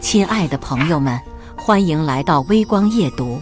亲爱的朋友们，欢迎来到微光夜读。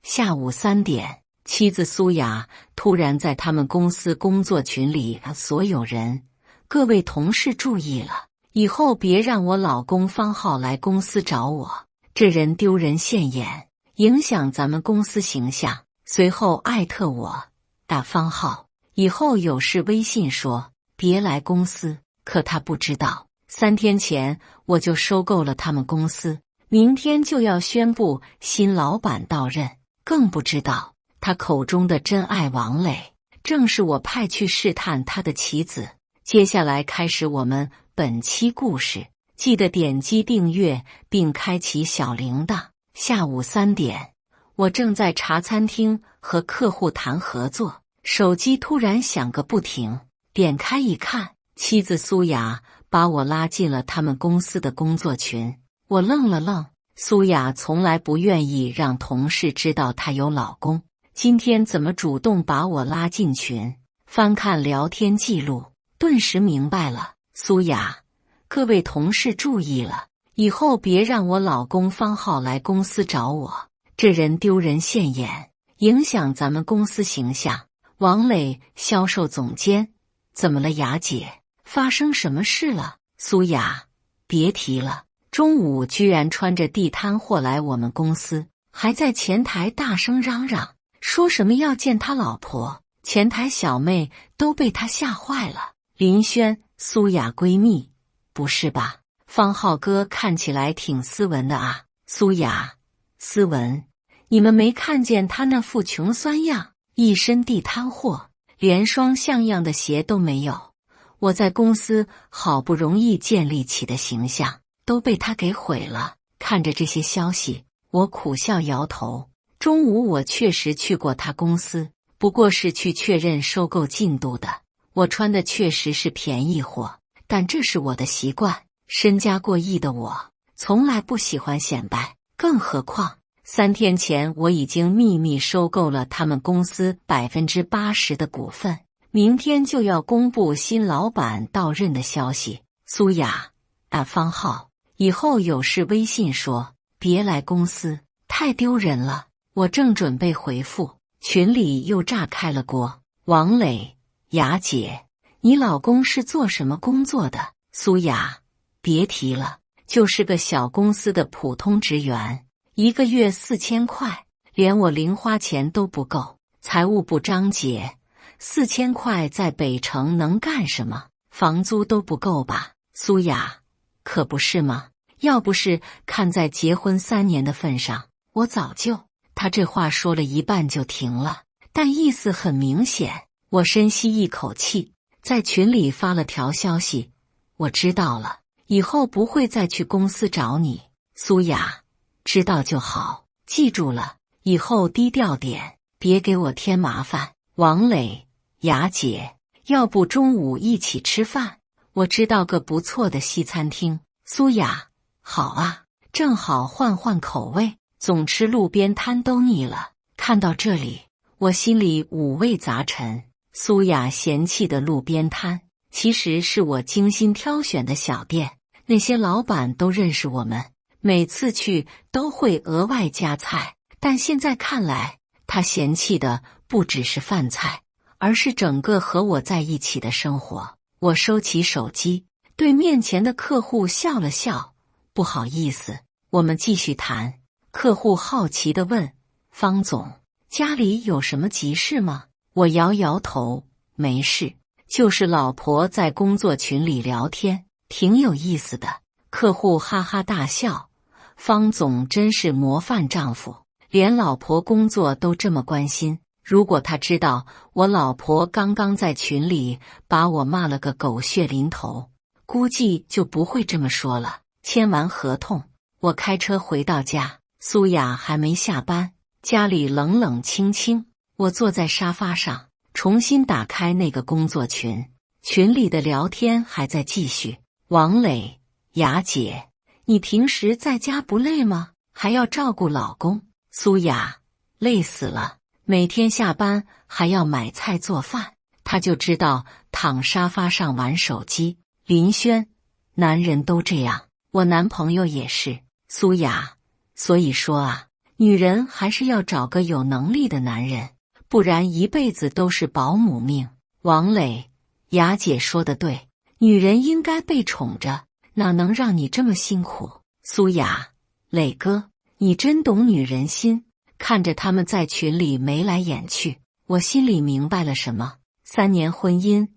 下午3点，妻子苏雅突然在他们公司工作群里，所有人，各位同事注意了，以后别让我老公方浩来公司找我，这人丢人现眼，影响咱们公司形象。随后艾特我打方浩，以后有事微信说，别来公司。可他不知道，3天前我就收购了他们公司，明天就要宣布新老板到任，更不知道他口中的真爱王磊，正是我派去试探他的棋子。接下来开始我们本期故事，记得点击订阅并开启小铃铛。下午3点，我正在茶餐厅和客户谈合作，手机突然响个不停，点开一看，妻子苏雅把我拉进了他们公司的工作群。我愣了愣，苏雅从来不愿意让同事知道她有老公，今天怎么主动把我拉进群？翻看聊天记录，顿时明白了。苏雅，各位同事注意了，以后别让我老公方浩来公司找我，这人丢人现眼，影响咱们公司形象。王磊，销售总监。怎么了雅姐？发生什么事了？苏雅，别提了，中午居然穿着地摊货来我们公司，还在前台大声嚷嚷，说什么要见他老婆，前台小妹都被他吓坏了。林轩，苏雅闺蜜，不是吧？方浩哥看起来挺斯文的啊。苏雅，斯文？你们没看见他那副穷酸样，一身地摊货，连双像样的鞋都没有。我在公司好不容易建立起的形象都被他给毁了。看着这些消息，我苦笑摇头。中午我确实去过他公司，不过是去确认收购进度的。我穿的确实是便宜货，但这是我的习惯。身家过亿的我从来不喜欢显摆，更何况3天前我已经秘密收购了他们公司80%的股份，明天就要公布新老板到任的消息。苏雅，打方浩，以后有事微信说，别来公司，太丢人了。我正准备回复，群里又炸开了锅。王磊，雅姐，你老公是做什么工作的？苏雅，别提了，就是个小公司的普通职员，一个月4000块，连我零花钱都不够。财务部张姐，4000块在北城能干什么？房租都不够吧？苏雅，可不是吗？要不是看在结婚3年的份上，我早就……他这话说了一半就停了，但意思很明显。我深吸一口气，在群里发了条消息，我知道了，以后不会再去公司找你。苏雅，知道就好，记住了，以后低调点，别给我添麻烦。王磊，雅姐，要不中午一起吃饭？我知道个不错的西餐厅。苏雅，好啊，正好换换口味，总吃路边摊都腻了。看到这里，我心里五味杂陈。苏雅嫌弃的路边摊，其实是我精心挑选的小店，那些老板都认识我们，每次去都会额外加菜。但现在看来，他嫌弃的不只是饭菜，而是整个和我在一起的生活。我收起手机，对面前的客户笑了笑，不好意思，我们继续谈。客户好奇地问，方总，家里有什么急事吗？我摇摇头，没事，就是老婆在工作群里聊天，挺有意思的。客户哈哈大笑，方总真是模范丈夫，连老婆工作都这么关心。如果他知道我老婆刚刚在群里把我骂了个狗血淋头，估计就不会这么说了。签完合同，我开车回到家，苏雅还没下班，家里冷冷清清。我坐在沙发上，重新打开那个工作群，群里的聊天还在继续。王磊，雅姐，你平时在家不累吗？还要照顾老公？苏雅，累死了，每天下班还要买菜做饭，他就知道躺沙发上玩手机。林轩，男人都这样，我男朋友也是。苏雅，所以说啊，女人还是要找个有能力的男人，不然一辈子都是保姆命。王磊，雅姐说的对，女人应该被宠着，哪能让你这么辛苦？苏雅，磊哥，你真懂女人心。看着他们在群里眉来眼去，我心里明白了什么。3年婚姻，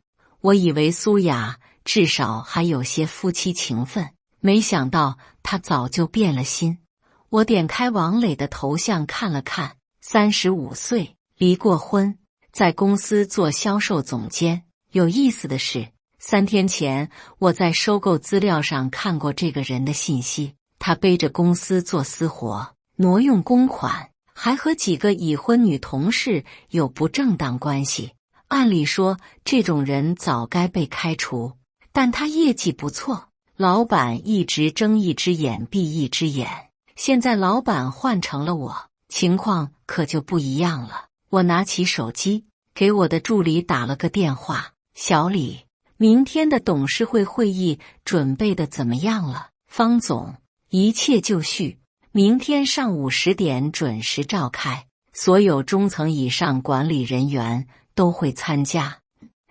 我以为苏雅至少还有些夫妻情分，没想到她早就变了心。我点开王磊的头像看了看，35岁，离过婚，在公司做销售总监。有意思的是，3天前我在收购资料上看过这个人的信息，他背着公司做私活，挪用公款，还和几个已婚女同事有不正当关系。按理说这种人早该被开除，但他业绩不错，老板一直睁一只眼闭一只眼。现在老板换成了我，情况可就不一样了。我拿起手机给我的助理打了个电话，小李，明天的董事会会议准备的怎么样了？方总，一切就绪，明天上午10点准时召开，所有中层以上管理人员都会参加。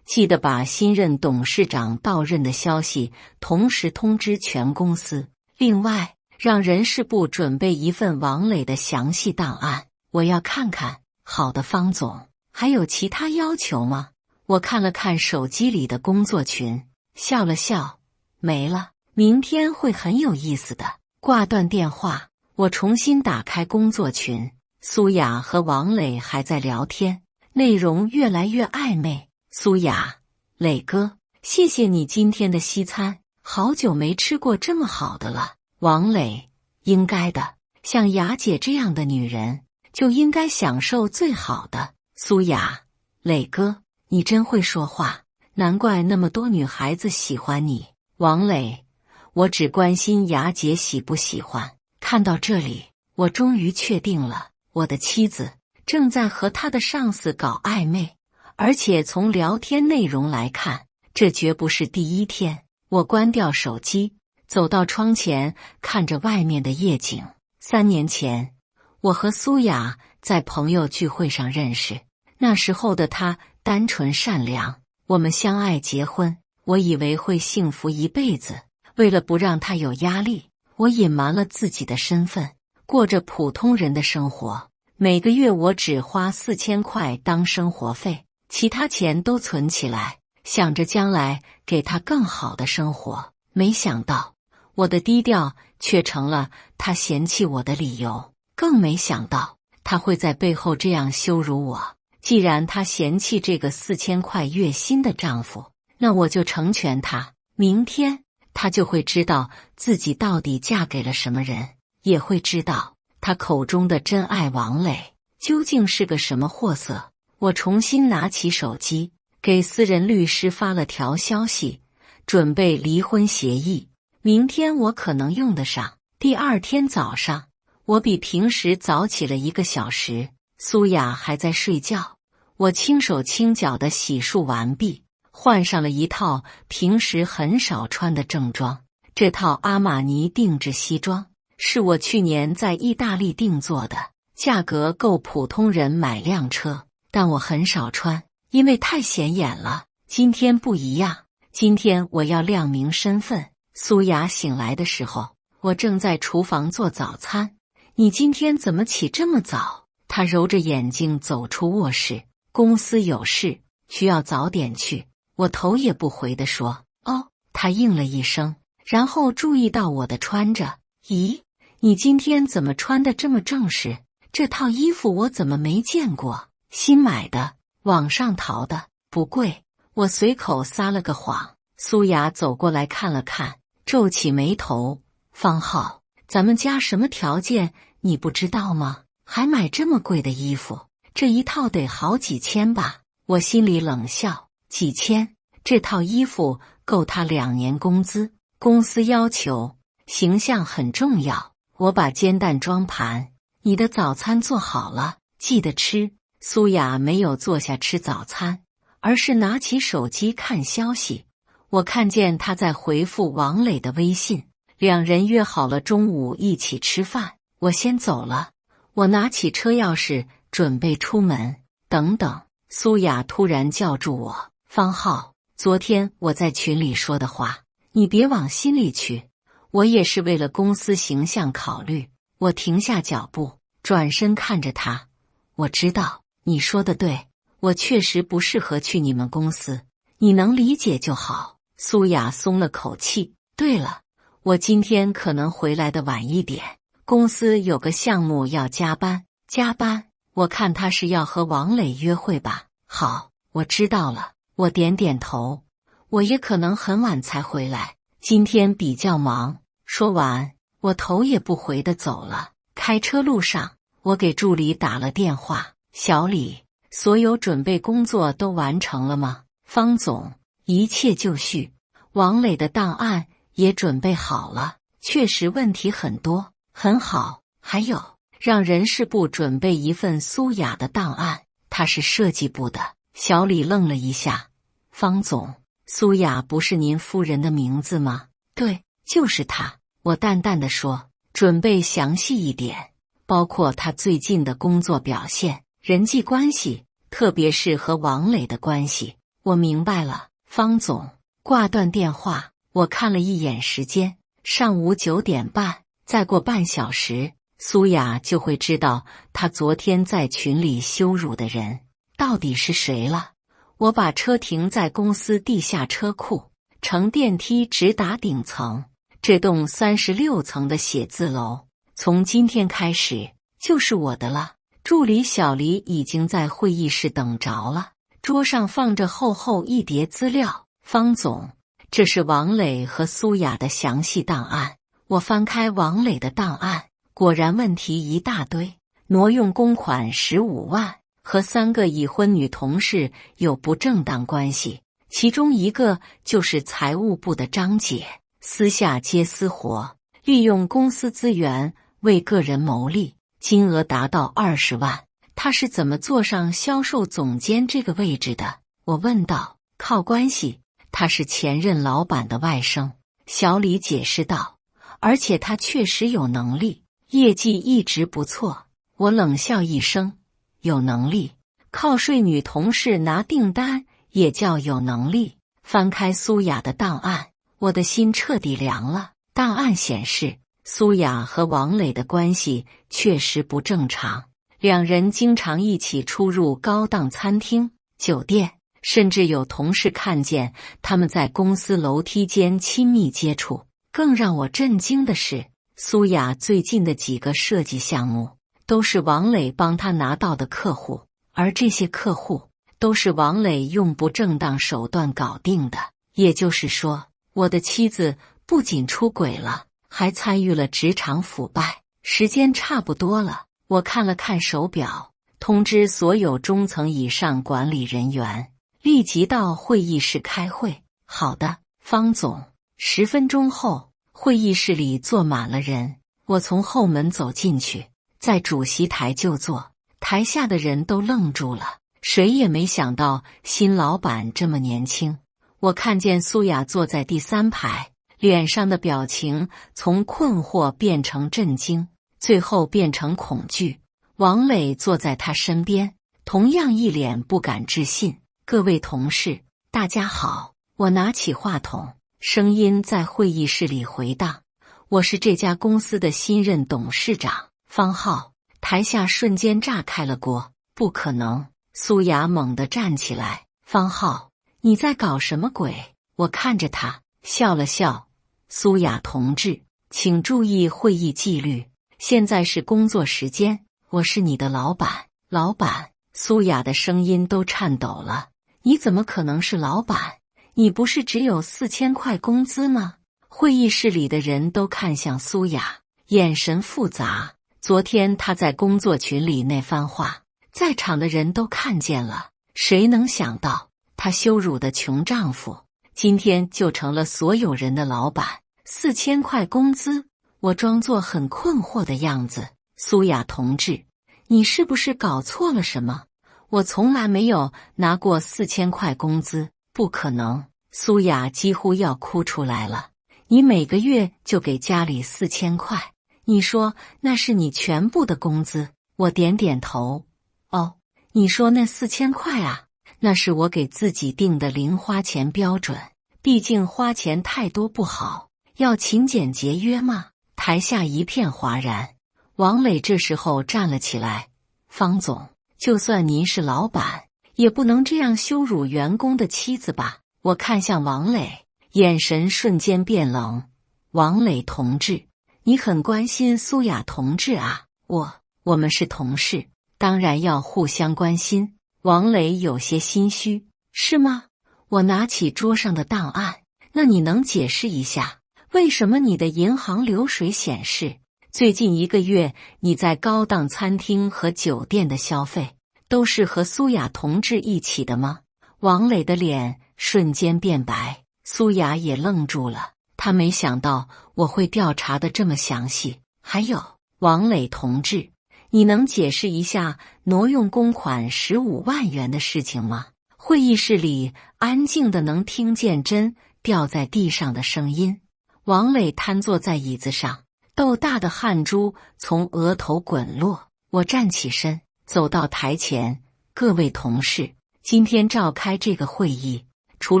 记得把新任董事长到任的消息同时通知全公司。另外，让人事部准备一份王磊的详细档案，我要看看。好的，方总，还有其他要求吗？我看了看手机里的工作群，笑了笑，没了。明天会很有意思的。挂断电话，我重新打开工作群，苏雅和王磊还在聊天，内容越来越暧昧。苏雅，磊哥，谢谢你今天的西餐，好久没吃过这么好的了。王磊，应该的，像雅姐这样的女人就应该享受最好的。苏雅，磊哥，你真会说话，难怪那么多女孩子喜欢你。王磊，我只关心雅姐喜不喜欢。看到这里，我终于确定了，我的妻子正在和她的上司搞暧昧，而且从聊天内容来看，这绝不是第一天。我关掉手机，走到窗前，看着外面的夜景。3年前，我和苏雅在朋友聚会上认识，那时候的她单纯善良，我们相爱结婚，我以为会幸福一辈子。为了不让她有压力，我隐瞒了自己的身份，过着普通人的生活。每个月我只花4000块当生活费，其他钱都存起来，想着将来给她更好的生活。没想到我的低调却成了她嫌弃我的理由，更没想到她会在背后这样羞辱我。既然她嫌弃这个4000块月薪的丈夫，那我就成全她。明天她就会知道自己到底嫁给了什么人，也会知道她口中的真爱王磊究竟是个什么货色。我重新拿起手机，给私人律师发了条消息，准备离婚协议，明天我可能用得上。第2天早上，我比平时早起了1个小时，苏雅还在睡觉。我轻手轻脚地洗漱完毕，换上了一套平时很少穿的正装。这套阿玛尼定制西装是我去年在意大利定做的，价格够普通人买辆车，但我很少穿，因为太显眼了。今天不一样，今天我要亮明身份。苏雅醒来的时候，我正在厨房做早餐。你今天怎么起这么早？她揉着眼睛走出卧室。公司有事，需要早点去。我头也不回地说，哦。她应了一声，然后注意到我的穿着。咦，你今天怎么穿得这么正式？这套衣服我怎么没见过？新买的，网上淘的，不贵。我随口撒了个谎。苏雅走过来看了看，皱起眉头。方浩，咱们家什么条件你不知道吗？还买这么贵的衣服，这一套得好几千吧？我心里冷笑，几千？这套衣服够他2年工资。公司要求形象很重要。我把煎蛋装盘，你的早餐做好了，记得吃。苏雅没有坐下吃早餐，而是拿起手机看消息。我看见她在回复王磊的微信，两人约好了中午一起吃饭，我先走了。我拿起车钥匙准备出门。等等，苏雅突然叫住我，方浩，昨天我在群里说的话，你别往心里去，我也是为了公司形象考虑。我停下脚步，转身看着他，我知道你说的对，我确实不适合去你们公司，你能理解就好。苏雅松了口气。对了，我今天可能回来的晚一点，公司有个项目要加班。加班？我看他是要和王磊约会吧。好，我知道了。我点点头。我也可能很晚才回来，今天比较忙。说完，我头也不回地走了。开车路上，我给助理打了电话。小李，所有准备工作都完成了吗？方总，一切就绪。王磊的档案也准备好了，确实问题很多，很好。还有，让人事部准备一份苏雅的档案，他是设计部的。小李愣了一下。方总，苏雅不是您夫人的名字吗？对，就是她。我淡淡的说，准备详细一点，包括她最近的工作表现、人际关系，特别是和王磊的关系。我明白了，方总。挂断电话，我看了一眼时间，上午9点半，再过半小时，苏雅就会知道她昨天在群里羞辱的人到底是谁了。我把车停在公司地下车库，乘电梯直达顶层。这栋36层的写字楼，从今天开始就是我的了。助理小黎已经在会议室等着了，桌上放着厚厚一叠资料。方总，这是王磊和苏雅的详细档案。我翻开王磊的档案，果然问题一大堆，挪用公款15万，和3个已婚女同事有不正当关系，其中一个就是财务部的张姐，私下接私活，利用公司资源为个人牟利，金额达到20万。他是怎么坐上销售总监这个位置的？我问道。靠关系。他是前任老板的外甥，小李解释道，而且他确实有能力，业绩一直不错。我冷笑一声，有能力？靠睡女同事拿订单也叫有能力？翻开苏雅的档案，我的心彻底凉了。档案显示，苏雅和王磊的关系确实不正常，两人经常一起出入高档餐厅、酒店。甚至有同事看见他们在公司楼梯间亲密接触。更让我震惊的是，苏雅最近的几个设计项目都是王磊帮他拿到的客户，而这些客户都是王磊用不正当手段搞定的。也就是说，我的妻子不仅出轨了，还参与了职场腐败。时间差不多了，我看了看手表，通知所有中层以上管理人员立即到会议室开会。好的，方总。10分钟后，会议室里坐满了人。我从后门走进去，在主席台就坐。台下的人都愣住了，谁也没想到新老板这么年轻。我看见苏雅坐在第3排，脸上的表情从困惑变成震惊，最后变成恐惧。王磊坐在他身边，同样一脸不敢置信。各位同事，大家好。我拿起话筒，声音在会议室里回荡。我是这家公司的新任董事长方浩。台下瞬间炸开了锅。不可能！苏雅猛地站起来。方浩，你在搞什么鬼？我看着他，笑了笑。苏雅同志，请注意会议纪律，现在是工作时间，我是你的老板。老板？苏雅的声音都颤抖了。你怎么可能是老板？你不是只有4000块工资吗？会议室里的人都看向苏雅，眼神复杂。昨天她在工作群里那番话，在场的人都看见了。谁能想到，她羞辱的穷丈夫，今天就成了所有人的老板？4000块工资？我装作很困惑的样子。苏雅同志，你是不是搞错了什么？我从来没有拿过4000块工资。不可能！苏雅几乎要哭出来了。你每个月就给家里4000块，你说那是你全部的工资？我点点头。哦，你说那4000块啊，那是我给自己定的零花钱标准，毕竟花钱太多不好，要勤俭节约嘛。台下一片哗然。王磊这时候站了起来，方总，就算您是老板，也不能这样羞辱员工的妻子吧。我看向王磊，眼神瞬间变冷。王磊同志，你很关心苏雅同志啊？我们是同事，当然要互相关心。王磊有些心虚。是吗？我拿起桌上的档案，那你能解释一下，为什么你的银行流水显示，最近1个月你在高档餐厅和酒店的消费，都是和苏雅同志一起的吗？王磊的脸瞬间变白，苏雅也愣住了，她没想到我会调查的这么详细。还有，王磊同志，你能解释一下挪用公款15万元的事情吗？会议室里安静的能听见针掉在地上的声音。王磊瘫坐在椅子上，豆大的汗珠从额头滚落。我站起身，走到台前。各位同事，今天召开这个会议，除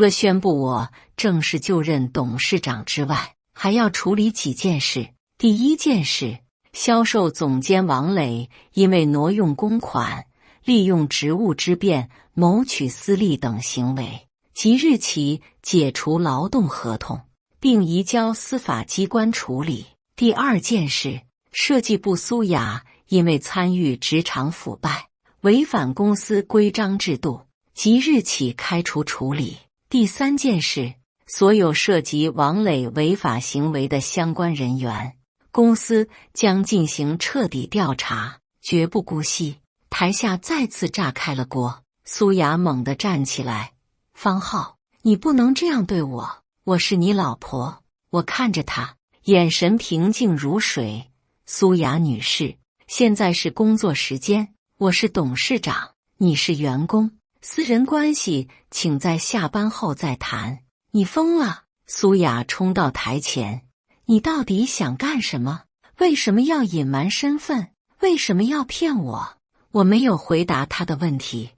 了宣布我正式就任董事长之外，还要处理几件事。第一件事，销售总监王磊因为挪用公款、利用职务之便谋取私利等行为，即日起解除劳动合同，并移交司法机关处理。第二件事，设计部苏雅因为参与职场腐败，违反公司规章制度，即日起开除处理。第三件事，所有涉及王磊违法行为的相关人员，公司将进行彻底调查，绝不姑息。台下再次炸开了锅。苏雅猛地站起来。方浩，你不能这样对我，我是你老婆。我看着她，眼神平静如水。苏雅女士，现在是工作时间，我是董事长，你是员工，私人关系请在下班后再谈。你疯了！苏雅冲到台前，你到底想干什么？为什么要隐瞒身份？为什么要骗我？我没有回答他的问题，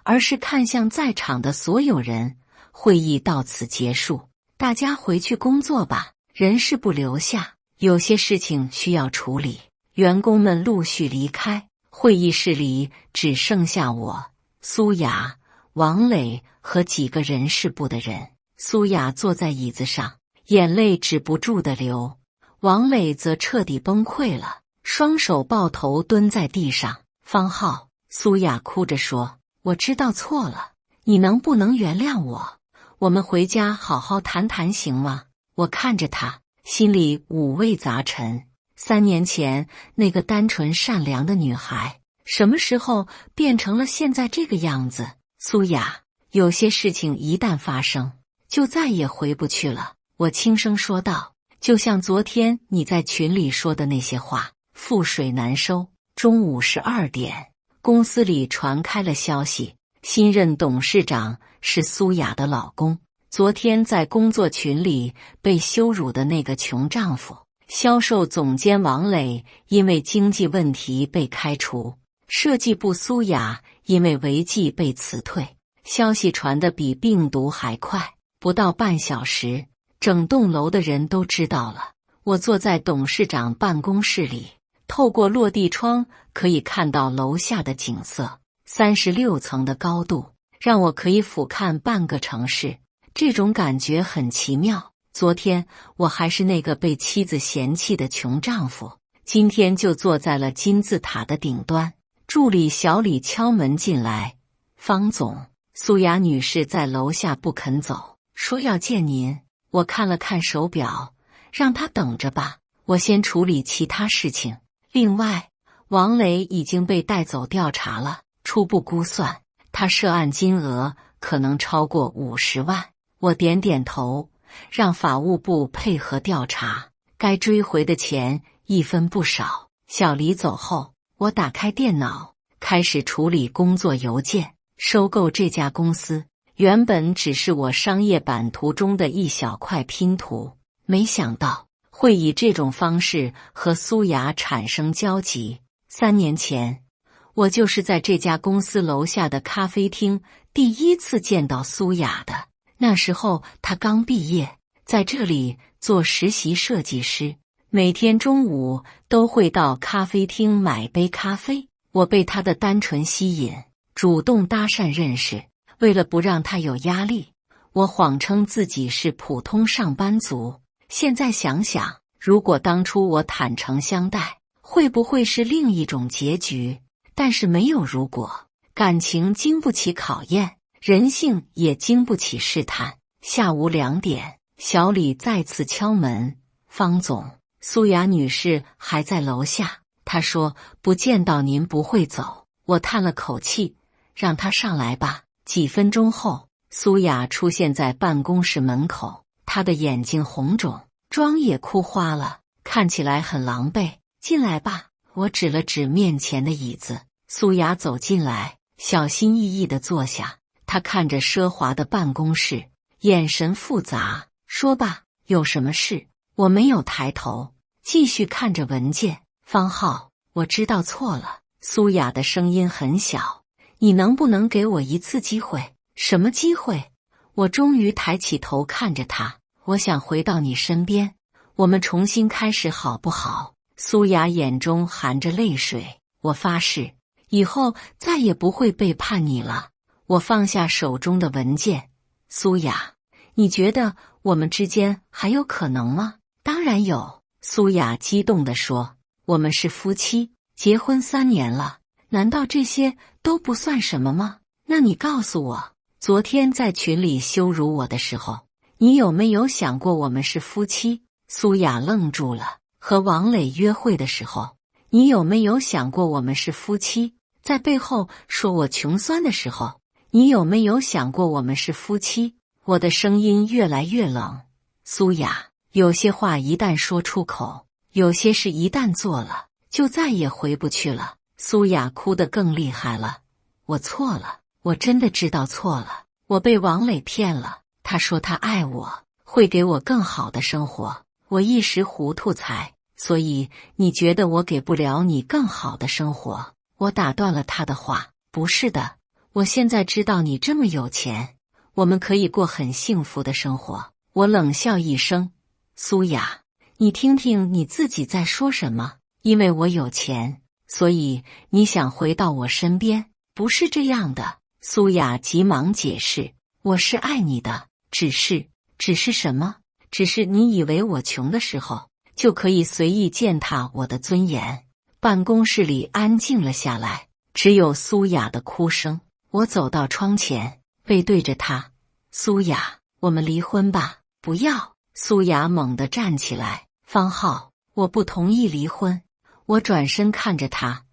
而是看向在场的所有人。会议到此结束，大家回去工作吧，人事部留下，有些事情需要处理。员工们陆续离开，会议室里只剩下我、苏雅、王磊和几个人事部的人。苏雅坐在椅子上，眼泪止不住的流。王磊则彻底崩溃了，双手抱头蹲在地上。方浩，苏雅哭着说，我知道错了，你能不能原谅我？我们回家好好谈谈行吗？我看着他，心里五味杂陈。3年前那个单纯善良的女孩，什么时候变成了现在这个样子？苏雅，有些事情一旦发生，就再也回不去了。我轻声说道，就像昨天你在群里说的那些话，覆水难收。中午12点，公司里传开了消息，新任董事长是苏雅的老公，昨天在工作群里被羞辱的那个穷丈夫。销售总监王磊因为经济问题被开除，设计部苏雅因为违纪被辞退。消息传得比病毒还快，不到半小时，整栋楼的人都知道了。我坐在董事长办公室里，透过落地窗可以看到楼下的景色，36层的高度让我可以俯瞰半个城市，这种感觉很奇妙。昨天我还是那个被妻子嫌弃的穷丈夫，今天就坐在了金字塔的顶端。助理小李敲门进来，方总，苏雅女士在楼下不肯走，说要见您。我看了看手表，让她等着吧，我先处理其他事情。另外，王磊已经被带走调查了，初步估算，他涉案金额可能超过50万。我点点头，让法务部配合调查，该追回的钱一分不少。小李走后，我打开电脑，开始处理工作邮件。收购这家公司原本只是我商业版图中的一小块拼图，没想到会以这种方式和苏雅产生交集。3年前，我就是在这家公司楼下的咖啡厅第一次见到苏雅的。那时候她刚毕业，在这里做实习设计师，每天中午都会到咖啡厅买杯咖啡。我被她的单纯吸引，主动搭讪认识。为了不让她有压力，我谎称自己是普通上班族。现在想想，如果当初我坦诚相待，会不会是另一种结局？但是没有如果，感情经不起考验，人性也经不起试探。下午2点，小李再次敲门。方总，苏雅女士还在楼下。她说不见到您不会走。我叹了口气，让她上来吧。几分钟后，苏雅出现在办公室门口，她的眼睛红肿，妆也哭花了，看起来很狼狈。进来吧。我指了指面前的椅子。苏雅走进来，小心翼翼地坐下。她看着奢华的办公室，眼神复杂。说吧，有什么事？我没有抬头，继续看着文件。方浩，我知道错了。苏雅的声音很小，你能不能给我一次机会？什么机会？我终于抬起头看着她。我想回到你身边，我们重新开始好不好？苏雅眼中含着泪水。我发誓，以后再也不会背叛你了。我放下手中的文件。苏雅，你觉得我们之间还有可能吗？当然有。苏雅激动地说，我们是夫妻，结婚3年了，难道这些都不算什么吗？那你告诉我，昨天在群里羞辱我的时候，你有没有想过我们是夫妻？苏雅愣住了。和王磊约会的时候，你有没有想过我们是夫妻？在背后说我穷酸的时候，你有没有想过我们是夫妻？我的声音越来越冷。苏雅，有些话一旦说出口，有些事一旦做了，就再也回不去了。苏雅哭得更厉害了。我错了，我真的知道错了。我被王磊骗了，他说他爱我，会给我更好的生活。我一时糊涂才，所以你觉得我给不了你更好的生活？我打断了他的话。不是的，我现在知道你这么有钱，我们可以过很幸福的生活。我冷笑一声。苏雅，你听听你自己在说什么？因为我有钱，所以你想回到我身边？不是这样的。苏雅急忙解释，我是爱你的，只是什么？只是你以为我穷的时候就可以随意践踏我的尊严。办公室里安静了下来，只有苏雅的哭声。我走到窗前，背对着她。苏雅，我们离婚吧。不要。苏雅猛地站起来。方浩，我不同意离婚。我转身看着她，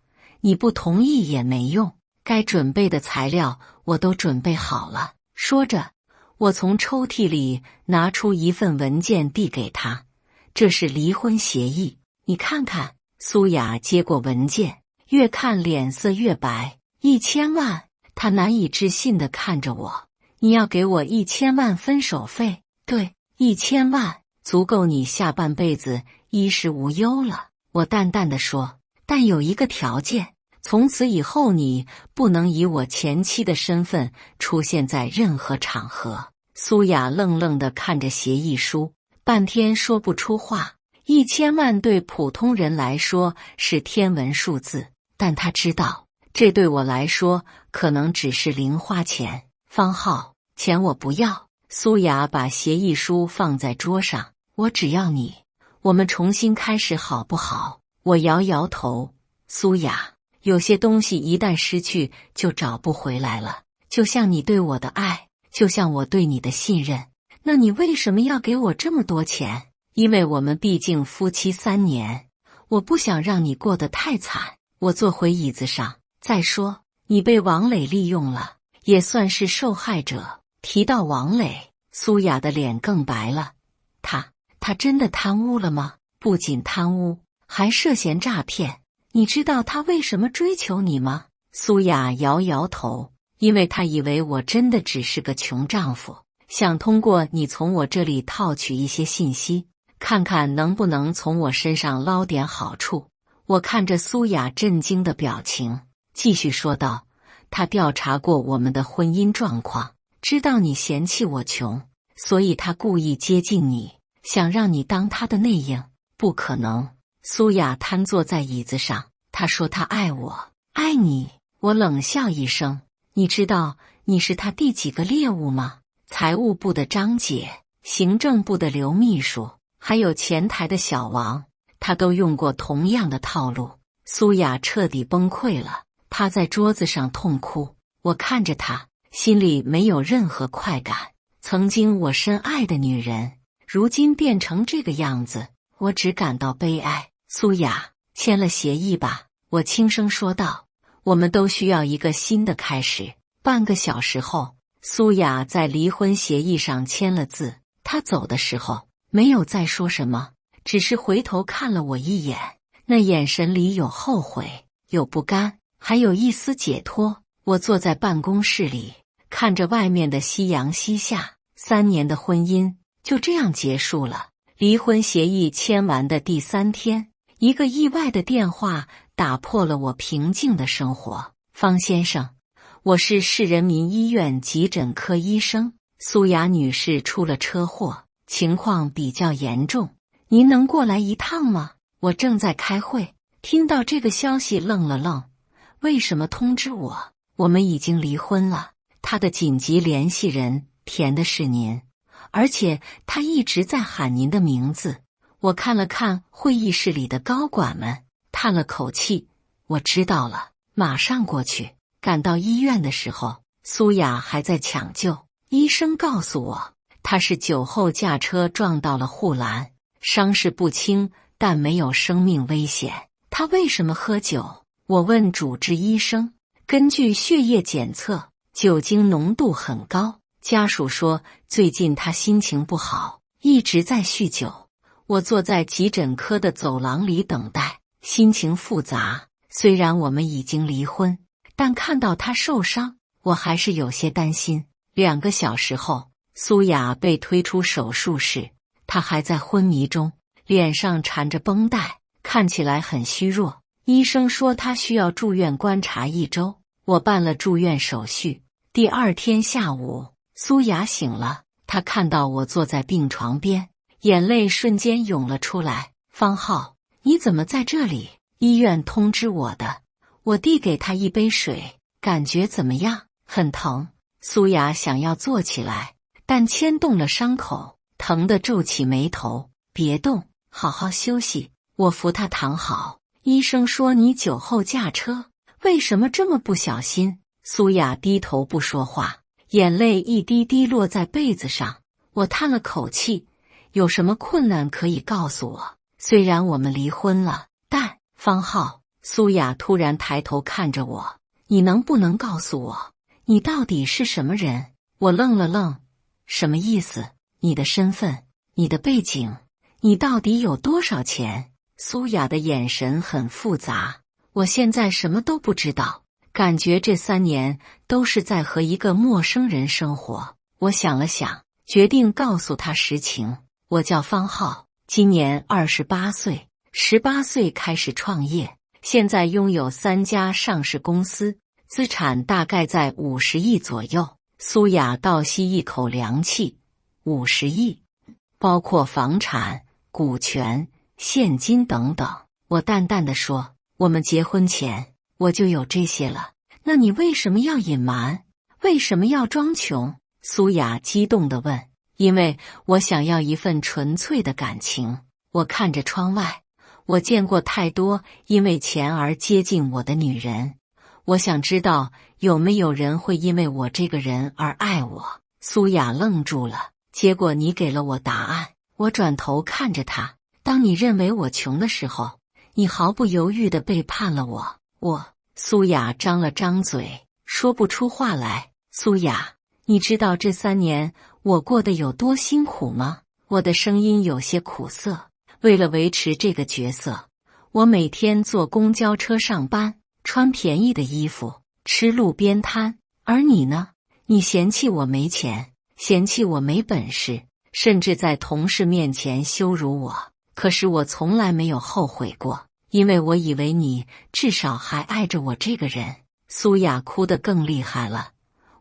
你不同意也没用，该准备的材料我都准备好了。说着，我从抽屉里拿出一份文件递给他，这是离婚协议，你看看。苏雅接过文件，越看脸色越白。1000万，她难以置信地看着我。你要给我1000万分手费？对，1000万，足够你下半辈子衣食无忧了。我淡淡地说，但有一个条件，从此以后你不能以我前妻的身份出现在任何场合。苏雅愣愣地看着协议书，半天说不出话。1000万对普通人来说是天文数字，但他知道，这对我来说可能只是零花钱。方浩，钱我不要。苏雅把协议书放在桌上，我只要你，我们重新开始好不好？我摇摇头。苏雅，有些东西一旦失去就找不回来了，就像你对我的爱，就像我对你的信任。那你为什么要给我这么多钱？因为我们毕竟夫妻3年，我不想让你过得太惨。我坐回椅子上。再说，你被王磊利用了，也算是受害者。提到王磊，苏雅的脸更白了。他真的贪污了吗？不仅贪污，还涉嫌诈骗。你知道他为什么追求你吗？苏雅摇摇头，因为他以为我真的只是个穷丈夫，想通过你从我这里套取一些信息。看看能不能从我身上捞点好处。我看着苏雅震惊的表情，继续说道：他调查过我们的婚姻状况，知道你嫌弃我穷，所以他故意接近你，想让你当他的内应。不可能。苏雅瘫坐在椅子上，他说他爱我，爱你。我冷笑一声，你知道你是他第几个猎物吗？财务部的张姐，行政部的刘秘书，还有前台的小王，他都用过同样的套路。苏雅彻底崩溃了，趴在桌子上痛哭。我看着她，心里没有任何快感。曾经我深爱的女人，如今变成这个样子，我只感到悲哀。苏雅，签了协议吧，我轻声说道。我们都需要一个新的开始。半个小时后，苏雅在离婚协议上签了字。她走的时候没有再说什么，只是回头看了我一眼，那眼神里有后悔，有不甘，还有一丝解脱。我坐在办公室里，看着外面的夕阳西下，3年的婚姻就这样结束了。离婚协议签完的第3天，一个意外的电话打破了我平静的生活。方先生，我是市人民医院急诊科医生，苏雅女士出了车祸，情况比较严重，您能过来一趟吗？我正在开会，听到这个消息愣了愣。为什么通知我？我们已经离婚了，他的紧急联系人填的是您，而且他一直在喊您的名字。我看了看会议室里的高管们，叹了口气，我知道了，马上过去。赶到医院的时候，苏雅还在抢救。医生告诉我，她是酒后驾车撞到了护栏，伤势不轻，但没有生命危险。她为什么喝酒？我问主治医生。根据血液检测，酒精浓度很高。家属说，最近她心情不好，一直在酗酒。我坐在急诊科的走廊里等待，心情复杂。虽然我们已经离婚，但看到他受伤，我还是有些担心。2个小时后，苏雅被推出手术室，她还在昏迷中，脸上缠着绷带，看起来很虚弱。医生说她需要住院观察1周，我办了住院手续。第2天下午，苏雅醒了，她看到我坐在病床边，眼泪瞬间涌了出来。方浩，你怎么在这里？医院通知我的。我递给他一杯水，感觉怎么样？很疼。苏雅想要坐起来，但牵动了伤口，疼得皱起眉头。别动，好好休息。我扶她躺好。医生说你酒后驾车，为什么这么不小心？苏雅低头不说话，眼泪一滴滴落在被子上。我叹了口气，有什么困难可以告诉我？虽然我们离婚了，但方浩，苏雅突然抬头看着我，你能不能告诉我，你到底是什么人？我愣了愣，什么意思？你的身份，你的背景，你到底有多少钱？苏雅的眼神很复杂，我现在什么都不知道，感觉这3年都是在和一个陌生人生活。我想了想，决定告诉他实情。我叫方浩，今年28岁，18岁开始创业，现在拥有3家上市公司，资产大概在50亿左右。苏雅倒吸一口凉气，50亿，包括房产、股权、现金等等。我淡淡的说，我们结婚前我就有这些了，那你为什么要隐瞒？为什么要装穷？苏雅激动地问。因为我想要一份纯粹的感情。我看着窗外，我见过太多因为钱而接近我的女人，我想知道有没有人会因为我这个人而爱我。苏雅愣住了，结果你给了我答案。我转头看着她，当你认为我穷的时候，你毫不犹豫地背叛了我。苏雅张了张嘴，说不出话来。苏雅，你知道这3年我过得有多辛苦吗？我的声音有些苦涩。为了维持这个角色，我每天坐公交车上班，穿便宜的衣服，吃路边摊。而你呢？你嫌弃我没钱，嫌弃我没本事，甚至在同事面前羞辱我。可是我从来没有后悔过，因为我以为你至少还爱着我这个人。苏雅哭得更厉害了。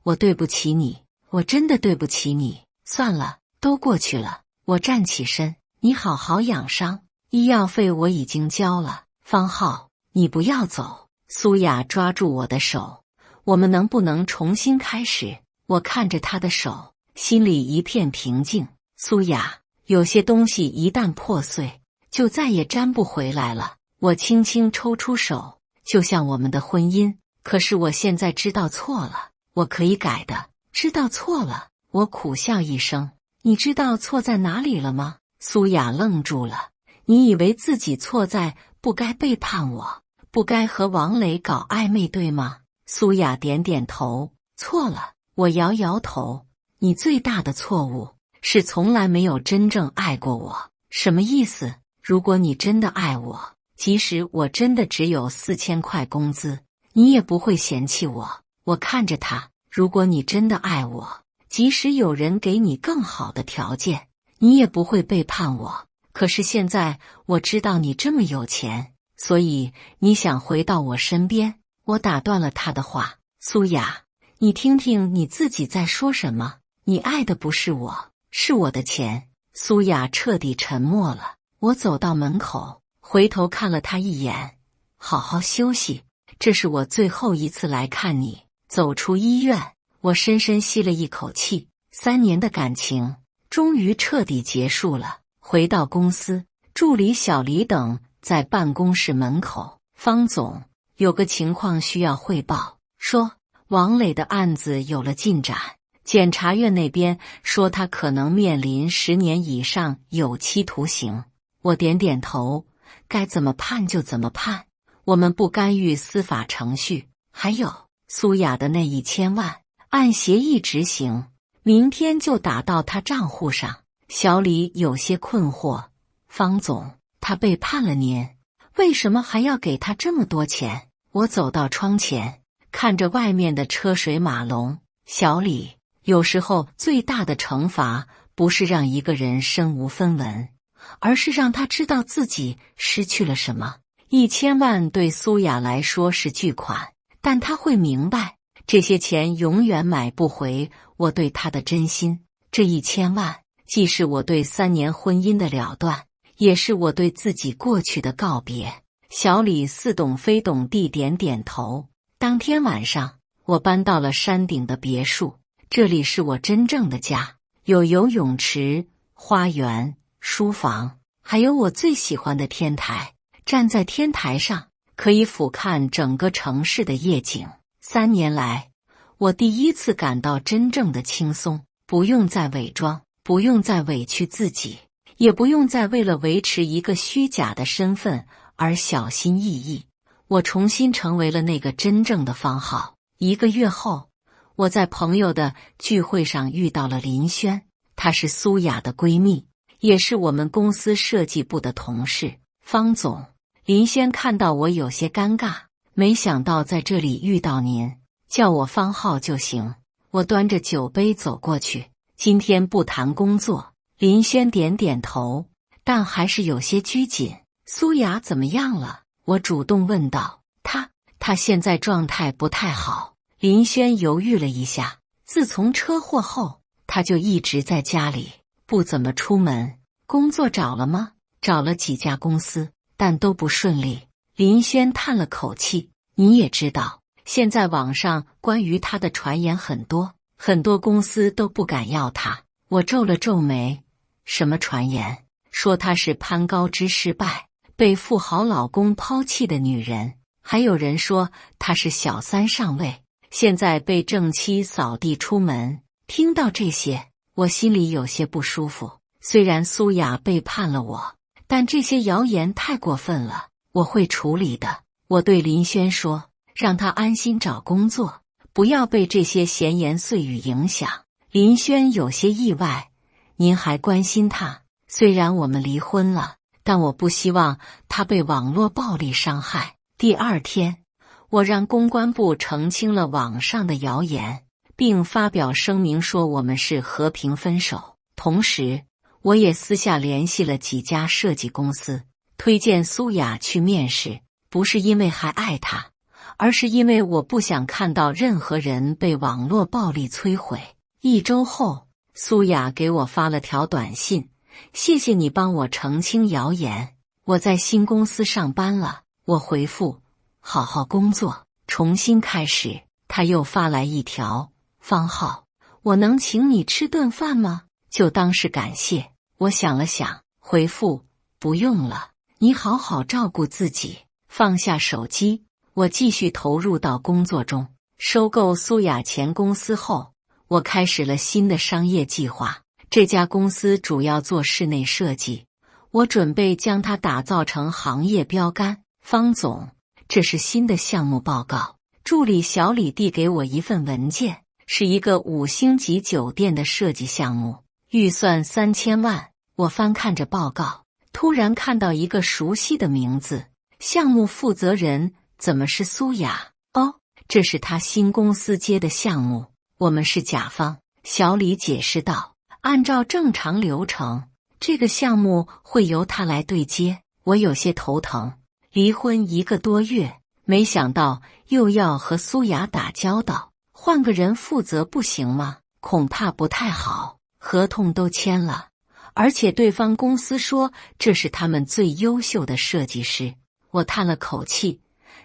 我对不起你，我真的对不起你。算了，都过去了。我站起身，你好好养伤，医药费我已经交了。方浩，你不要走。苏雅抓住我的手，我们能不能重新开始？我看着她的手，心里一片平静。苏雅，有些东西一旦破碎，就再也粘不回来了。我轻轻抽出手，就像我们的婚姻。可是我现在知道错了，我可以改的。知道错了，我苦笑一声。你知道错在哪里了吗？苏雅愣住了。你以为自己错在不该背叛我，不该和王磊搞暧昧，对吗？苏雅点点头。错了。我摇摇头。你最大的错误是从来没有真正爱过我。什么意思？如果你真的爱我，即使我真的只有4000块工资，你也不会嫌弃我。我看着他，如果你真的爱我，即使有人给你更好的条件，你也不会背叛我。可是现在我知道你这么有钱，所以你想回到我身边。我打断了他的话。苏雅，你听听你自己在说什么？你爱的不是我，是我的钱。苏雅彻底沉默了。我走到门口，回头看了他一眼。好好休息，这是我最后一次来看你。走出医院，我深深吸了一口气，3年的感情终于彻底结束了。回到公司，助理小李等在办公室门口。方总，有个情况需要汇报，说王磊的案子有了进展，检察院那边说他可能面临10年以上有期徒刑。我点点头，该怎么判就怎么判，我们不干预司法程序。还有苏雅的那1000万，按协议执行，明天就打到他账户上。小李有些困惑，方总，他背叛了您，为什么还要给他这么多钱？我走到窗前，看着外面的车水马龙。小李，有时候最大的惩罚不是让一个人身无分文，而是让他知道自己失去了什么。1000万对苏雅来说是巨款，但他会明白，这些钱永远买不回我对他的真心。这1000万既是我对3年婚姻的了断，也是我对自己过去的告别。小李似懂非懂地点点头。当天晚上，我搬到了山顶的别墅，这里是我真正的家，有游泳池、花园、书房，还有我最喜欢的天台。站在天台上，可以俯瞰整个城市的夜景。3年来，我第一次感到真正的轻松，不用再伪装，不用再委屈自己，也不用再为了维持一个虚假的身份而小心翼翼。我重新成为了那个真正的方浩。1个月后，我在朋友的聚会上遇到了林轩，她是苏雅的闺蜜，也是我们公司设计部的同事。方总，林轩看到我有些尴尬，没想到在这里遇到您，叫我方浩就行。我端着酒杯走过去。今天不谈工作。林轩点点头，但还是有些拘谨。苏雅怎么样了？我主动问道。她现在状态不太好。林轩犹豫了一下，自从车祸后，她就一直在家里，不怎么出门。工作找了吗？找了几家公司，但都不顺利。林轩叹了口气，你也知道，现在网上关于他的传言很多，很多公司都不敢要他。我皱了皱眉，什么传言？说她是攀高枝失败，被富豪老公抛弃的女人，还有人说她是小三上位，现在被正妻扫地出门。听到这些，我心里有些不舒服。虽然苏雅背叛了我，但这些谣言太过分了，我会处理的。我对林轩说，让他安心找工作，不要被这些闲言碎语影响。林轩有些意外，您还关心他？虽然我们离婚了，但我不希望他被网络暴力伤害。第2天，我让公关部澄清了网上的谣言，并发表声明说我们是和平分手。同时，我也私下联系了几家设计公司，推荐苏雅去面试，不是因为还爱她，而是因为我不想看到任何人被网络暴力摧毁。1周后，苏雅给我发了条短信：谢谢你帮我澄清谣言，我在新公司上班了。我回复：好好工作，重新开始。她又发来一条：方浩，我能请你吃顿饭吗？就当是感谢。我想了想，回复：不用了，你好好照顾自己。放下手机，我继续投入到工作中。收购苏雅前公司后，我开始了新的商业计划。这家公司主要做室内设计，我准备将它打造成行业标杆。方总，这是新的项目报告。助理小李递给我一份文件，是一个5星级酒店的设计项目，预算3000万。我翻看着报告，突然看到一个熟悉的名字，项目负责人怎么是苏雅？哦，这是他新公司接的项目，我们是甲方。小李解释道，按照正常流程，这个项目会由他来对接。我有些头疼，离婚1个多月，没想到又要和苏雅打交道，换个人负责不行吗？恐怕不太好，合同都签了，而且对方公司说这是他们最优秀的设计师。我叹了口气，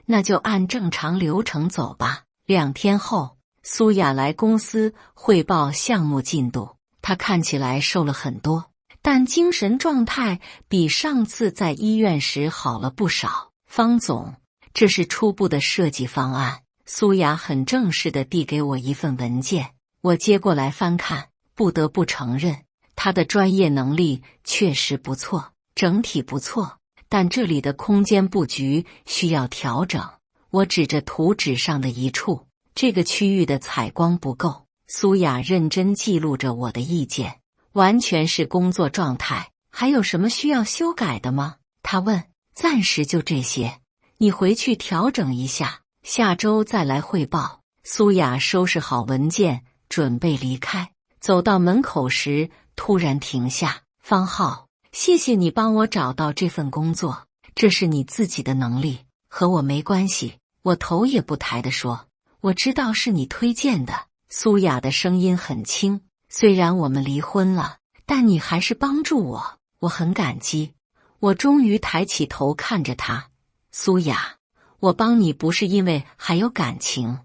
那就按正常流程走吧。2天后，苏雅来公司汇报项目进度，她看起来瘦了很多，但精神状态比上次在医院时好了不少。方总，这是初步的设计方案。苏雅很正式地递给我一份文件，我接过来翻看，不得不承认，她的专业能力确实不错，整体不错，但这里的空间布局需要调整。我指着图纸上的一处，这个区域的采光不够。苏雅认真记录着我的意见，完全是工作状态。还有什么需要修改的吗？她问。暂时就这些，你回去调整一下，下周再来汇报。苏雅收拾好文件，准备离开，走到门口时突然停下。方浩，谢谢你帮我找到这份工作，这是你自己的能力，和我没关系。我头也不抬地说，我知道是你推荐的。苏雅的声音很轻，虽然我们离婚了，但你还是帮助我，我很感激。我终于抬起头看着他，苏雅，我帮你不是因为还有感情，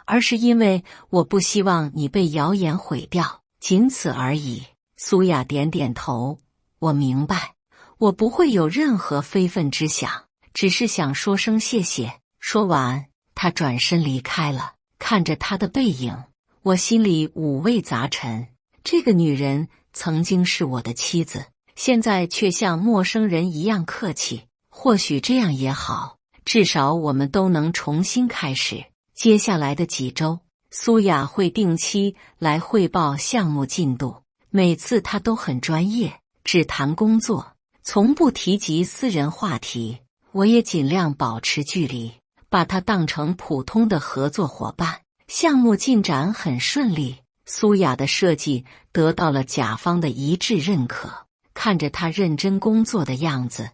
而是因为我不希望你被谣言毁掉，仅此而已。苏雅点点头，我明白，我不会有任何非分之想，只是想说声谢谢。说完，他转身离开了。看着他的背影，我心里五味杂陈。这个女人曾经是我的妻子，现在却像陌生人一样客气。或许这样也好，至少我们都能重新开始。接下来的几周，苏雅会定期来汇报项目进度，每次她都很专业，只谈工作，从不提及私人话题。我也尽量保持距离，把她当成普通的合作伙伴。项目进展很顺利，苏雅的设计得到了甲方的一致认可。看着她认真工作的样子，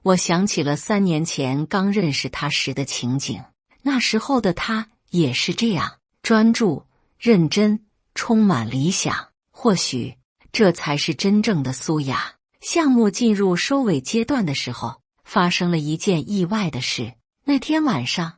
我想起了3年前刚认识她时的情景。那时候的她也是这样，专注、认真，充满理想。或许这才是真正的苏雅。项目进入收尾阶段的时候，发生了一件意外的事。那天晚上，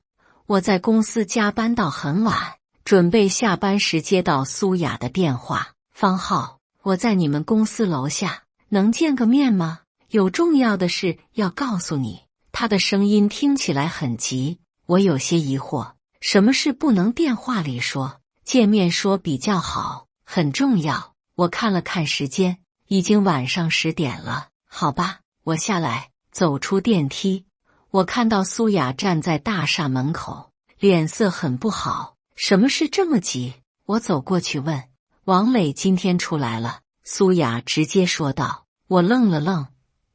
我在公司加班到很晚，准备下班时接到苏雅的电话：方浩，我在你们公司楼下，能见个面吗？有重要的事要告诉你。他的声音听起来很急，我有些疑惑，什么事不能电话里说，见面说比较好，很重要。我看了看时间，已经晚上10点了。好吧，我下来，走出电梯，我看到苏雅站在大厦门口，脸色很不好。什么事这么急？我走过去问。王磊今天出来了，苏雅直接说道。我愣了愣，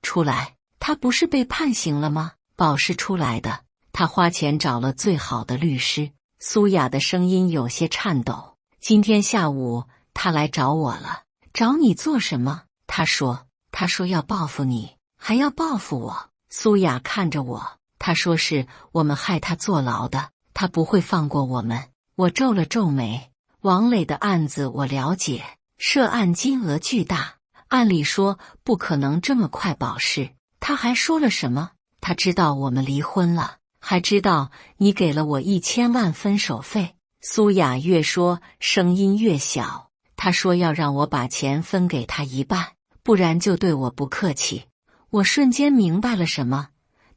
出来？他不是被判刑了吗？保释出来的，他花钱找了最好的律师。苏雅的声音有些颤抖。今天下午他来找我了，找你做什么？他说要报复你，还要报复我。苏雅看着我，他说是我们害他坐牢的，他不会放过我们。我皱了皱眉。王磊的案子我了解，涉案金额巨大，按理说不可能这么快保释。他还说了什么？他知道我们离婚了，还知道你给了我1000万分手费。苏雅越说声音越小，他说要让我把钱分给他一半，不然就对我不客气。我瞬间明白了什么，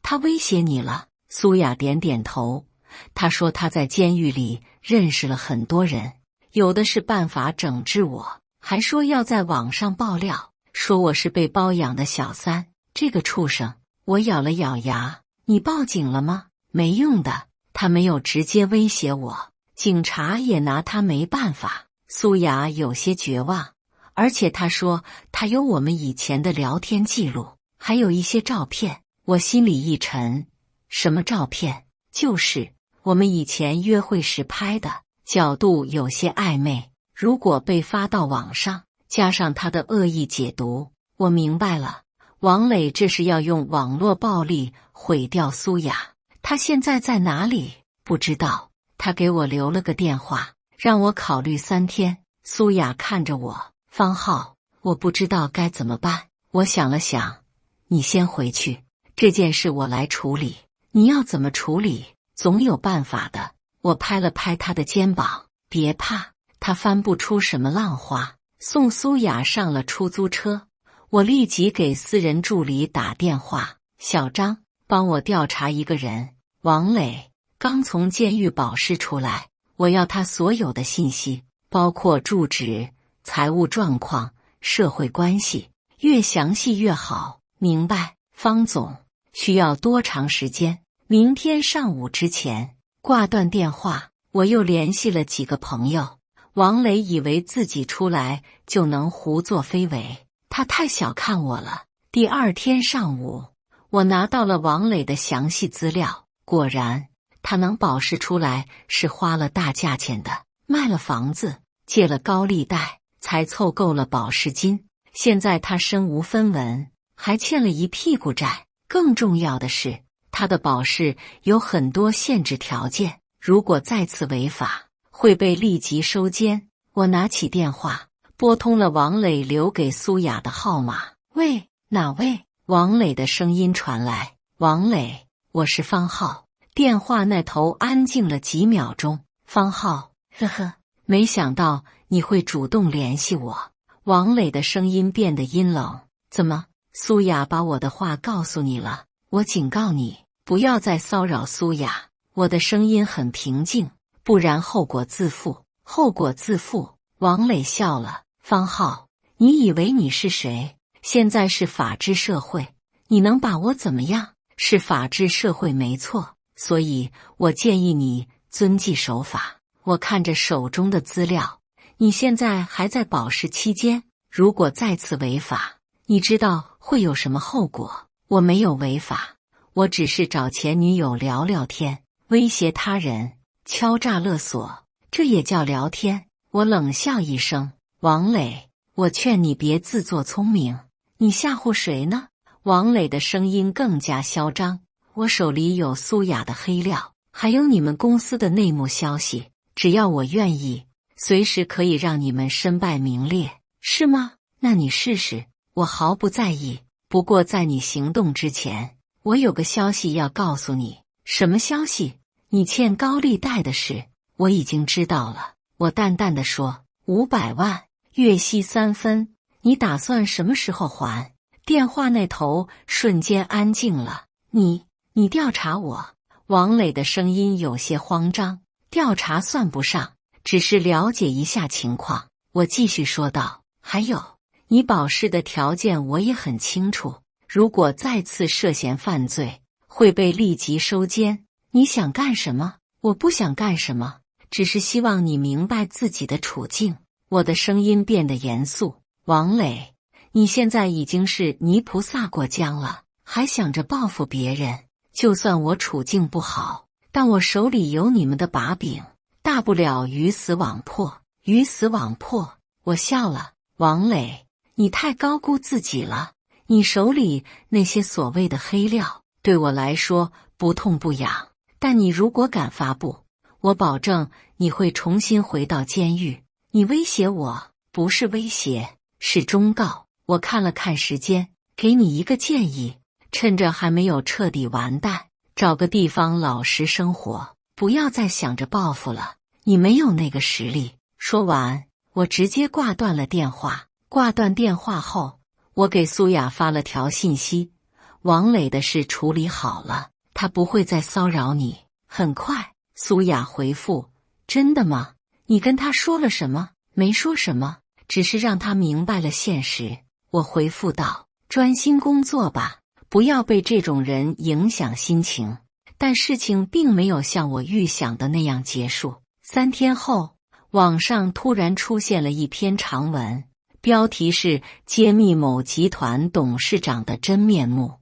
他威胁你了。苏雅点点头，他说他在监狱里认识了很多人，有的是办法整治我，还说要在网上爆料，说我是被包养的小三。这个畜生！我咬了咬牙。你报警了吗？没用的，他没有直接威胁我，警察也拿他没办法。苏雅有些绝望，而且他说他有我们以前的聊天记录，还有一些照片。我心里一沉。什么照片？就是我们以前约会时拍的，角度有些暧昧，如果被发到网上，加上他的恶意解读，我明白了，王磊这是要用网络暴力毁掉苏雅。他现在在哪里？不知道。他给我留了个电话，让我考虑3天。苏雅看着我，方浩，我不知道该怎么办。我想了想，你先回去，这件事我来处理。你要怎么处理？总有办法的。我拍了拍他的肩膀，别怕，他翻不出什么浪花。送苏雅上了出租车，我立即给私人助理打电话，小张，帮我调查一个人，王磊刚从监狱保释出来，我要他所有的信息，包括住址、财务状况、社会关系，越详细越好。明白，方总。需要多长时间？明天上午之前。挂断电话，我又联系了几个朋友。王磊以为自己出来就能胡作非为，他太小看我了。第2天上午，我拿到了王磊的详细资料，果然他能保释出来是花了大价钱的，卖了房子，借了高利贷，才凑够了保释金。现在他身无分文，还欠了一屁股债。更重要的是，他的保释有很多限制条件，如果再次违法，会被立即收监。我拿起电话，拨通了王磊留给苏雅的号码。喂，哪位？王磊的声音传来。王磊，我是方浩。电话那头安静了几秒钟。方浩，呵呵，没想到你会主动联系我。王磊的声音变得阴冷。怎么？苏雅把我的话告诉你了，我警告你，不要再骚扰苏雅。我的声音很平静，不然后果自负。后果自负。王磊笑了。方浩，你以为你是谁？现在是法治社会，你能把我怎么样？是法治社会没错，所以我建议你遵纪守法。我看着手中的资料，你现在还在保释期间，如果再次违法，你知道会有什么后果？我没有违法，我只是找前女友聊聊天，威胁他人，敲诈勒索，这也叫聊天？我冷笑一声。王磊，我劝你别自作聪明，你吓唬谁呢？王磊的声音更加嚣张。我手里有苏雅的黑料，还有你们公司的内幕消息，只要我愿意，随时可以让你们身败名裂，是吗？那你试试。我毫不在意，不过在你行动之前，我有个消息要告诉你。什么消息？你欠高利贷的事，我已经知道了。我淡淡的说，500万，月息3分，你打算什么时候还？电话那头瞬间安静了。你调查我？王磊的声音有些慌张。调查算不上，只是了解一下情况。我继续说道，还有，你保释的条件我也很清楚，如果再次涉嫌犯罪，会被立即收监。你想干什么？我不想干什么，只是希望你明白自己的处境。我的声音变得严肃。王磊，你现在已经是泥菩萨过江了，还想着报复别人。就算我处境不好，但我手里有你们的把柄，大不了鱼死网破。鱼死网破。我笑了。王磊，你太高估自己了。你手里那些所谓的黑料，对我来说不痛不痒。但你如果敢发布，我保证你会重新回到监狱。你威胁我，不是威胁，是忠告。我看了看时间，给你一个建议，趁着还没有彻底完蛋，找个地方老实生活，不要再想着报复了。你没有那个实力。说完，我直接挂断了电话。挂断电话后，我给苏雅发了条信息：王磊的事处理好了，他不会再骚扰你。很快，苏雅回复：真的吗？你跟他说了什么？没说什么，只是让他明白了现实。我回复道：专心工作吧，不要被这种人影响心情。但事情并没有像我预想的那样结束。3天后，网上突然出现了一篇长文，标题是揭秘某集团董事长的真面目。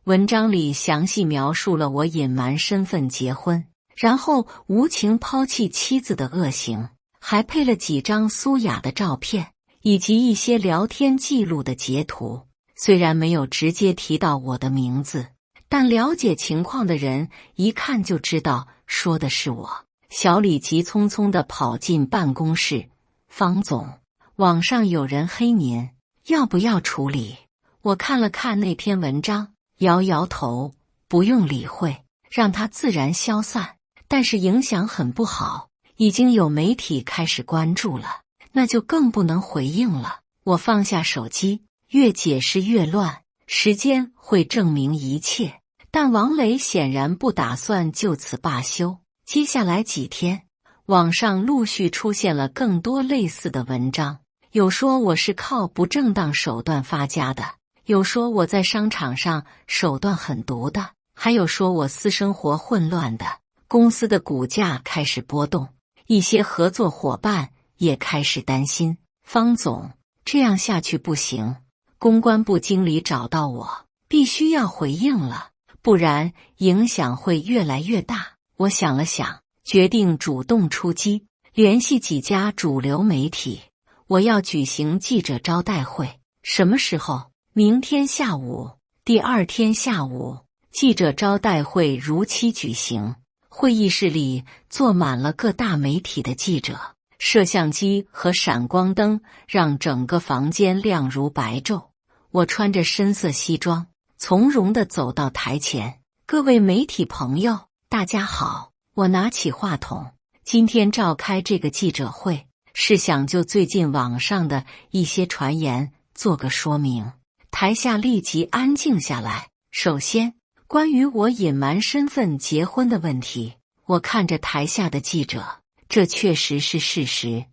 文章里详细描述了我隐瞒身份结婚，然后无情抛弃妻子的恶行，还配了几张苏雅的照片，以及一些聊天记录的截图。虽然没有直接提到我的名字，但了解情况的人一看就知道说的是我。小李急匆匆地跑进办公室：方总，网上有人黑您，要不要处理？我看了看那篇文章，摇摇头，不用理会，让它自然消散。但是影响很不好，已经有媒体开始关注了，那就更不能回应了。我放下手机，越解释越乱，时间会证明一切。但王磊显然不打算就此罢休。接下来几天，网上陆续出现了更多类似的文章，有说我是靠不正当手段发家的，有说我在商场上手段狠毒的，还有说我私生活混乱的。公司的股价开始波动，一些合作伙伴也开始担心：方总，这样下去不行，公关部经理找到我，必须要回应了，不然影响会越来越大。我想了想，决定主动出击，联系几家主流媒体。我要举行记者招待会。什么时候？明天下午。第2天下午，记者招待会如期举行。会议室里坐满了各大媒体的记者，摄像机和闪光灯让整个房间亮如白昼。我穿着深色西装，从容地走到台前：各位媒体朋友，大家好。我拿起话筒：今天召开这个记者会，是想就最近网上的一些传言做个说明。台下立即安静下来。首先，关于我隐瞒身份结婚的问题，我看着台下的记者，这确实是事实。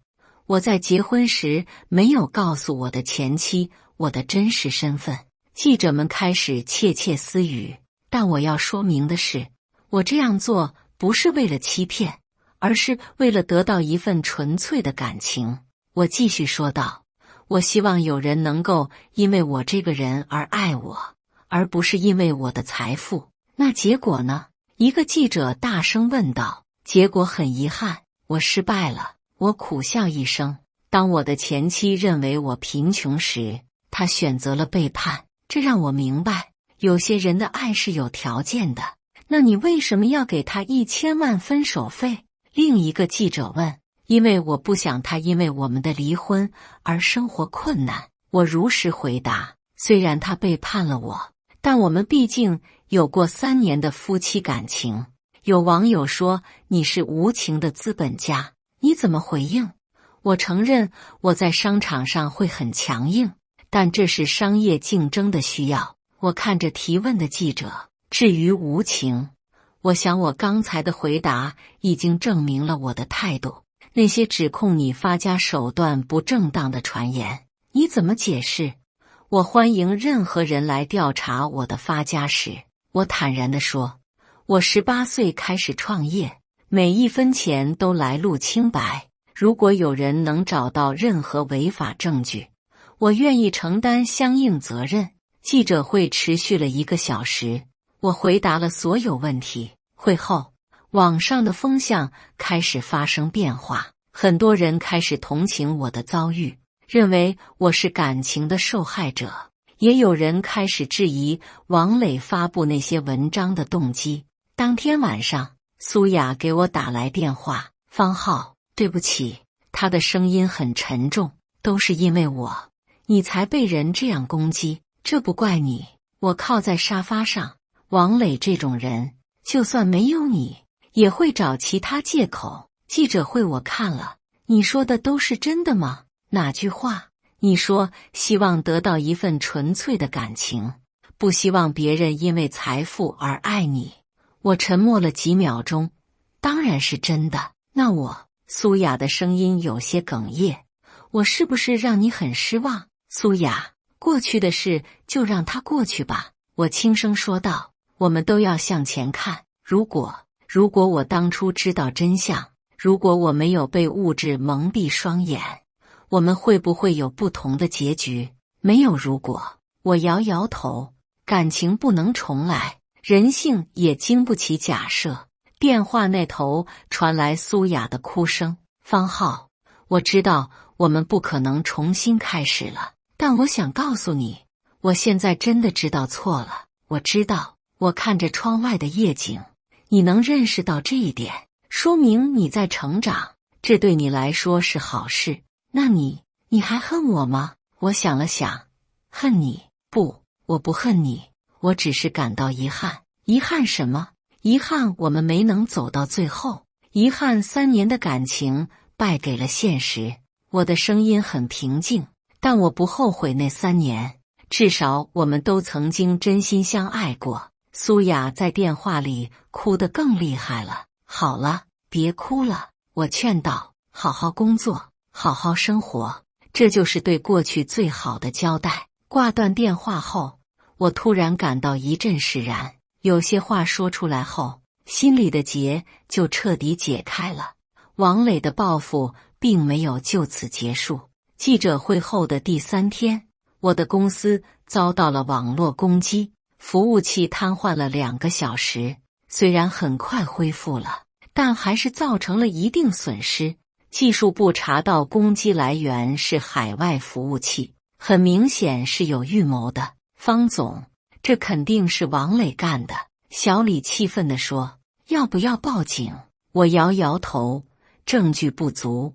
我在结婚时没有告诉我的前妻我的真实身份。记者们开始窃窃私语，但我要说明的是，我这样做不是为了欺骗，而是为了得到一份纯粹的感情。我继续说道：我希望有人能够因为我这个人而爱我，而不是因为我的财富。那结果呢？一个记者大声问道。结果很遗憾，我失败了。我苦笑一声。当我的前妻认为我贫穷时，她选择了背叛。这让我明白，有些人的爱是有条件的。那你为什么要给他1000万分手费？另一个记者问。因为我不想他因为我们的离婚而生活困难。我如实回答。虽然他背叛了我，但我们毕竟有过3年的夫妻感情。有网友说你是无情的资本家，你怎么回应？我承认我在商场上会很强硬，但这是商业竞争的需要。我看着提问的记者。至于无情，我想我刚才的回答已经证明了我的态度。那些指控你发家手段不正当的传言，你怎么解释？我欢迎任何人来调查我的发家史。我坦然地说，我18岁开始创业，每一分钱都来路清白。如果有人能找到任何违法证据，我愿意承担相应责任。记者会持续了1个小时，我回答了所有问题。会后，网上的风向开始发生变化，很多人开始同情我的遭遇，认为我是感情的受害者，也有人开始质疑王磊发布那些文章的动机。当天晚上，苏雅给我打来电话：“方浩，对不起。”她的声音很沉重，“都是因为我，你才被人这样攻击，这不怪你。”我靠在沙发上，王磊这种人，就算没有你，也会找其他借口。记者会我看了，你说的都是真的吗？哪句话？你说希望得到一份纯粹的感情，不希望别人因为财富而爱你。我沉默了几秒钟，当然是真的。那我，苏雅的声音有些哽咽，我是不是让你很失望？苏雅，过去的事就让它过去吧。我轻声说道，我们都要向前看。如果我当初知道真相，如果我没有被物质蒙蔽双眼，我们会不会有不同的结局？没有如果。我摇摇头，感情不能重来，人性也经不起假设。电话那头传来苏雅的哭声：“方浩，我知道我们不可能重新开始了，但我想告诉你，我现在真的知道错了。我知道。”我看着窗外的夜景，你能认识到这一点，说明你在成长，这对你来说是好事。那你还恨我吗？我想了想，恨你？不，我不恨你，我只是感到遗憾。遗憾什么？遗憾我们没能走到最后，遗憾3年的感情败给了现实。我的声音很平静，但我不后悔那3年，至少我们都曾经真心相爱过。苏雅在电话里哭得更厉害了。好了，别哭了，我劝道，好好工作，好好生活，这就是对过去最好的交代。挂断电话后，我突然感到一阵释然，有些话说出来后，心里的结就彻底解开了。王磊的报复并没有就此结束。记者会后的第3天，我的公司遭到了网络攻击，服务器瘫痪了2个小时，虽然很快恢复了，但还是造成了一定损失。技术部查到攻击来源是海外服务器，很明显是有预谋的。方总，这肯定是王磊干的。小李气愤地说，要不要报警？我摇摇头，证据不足，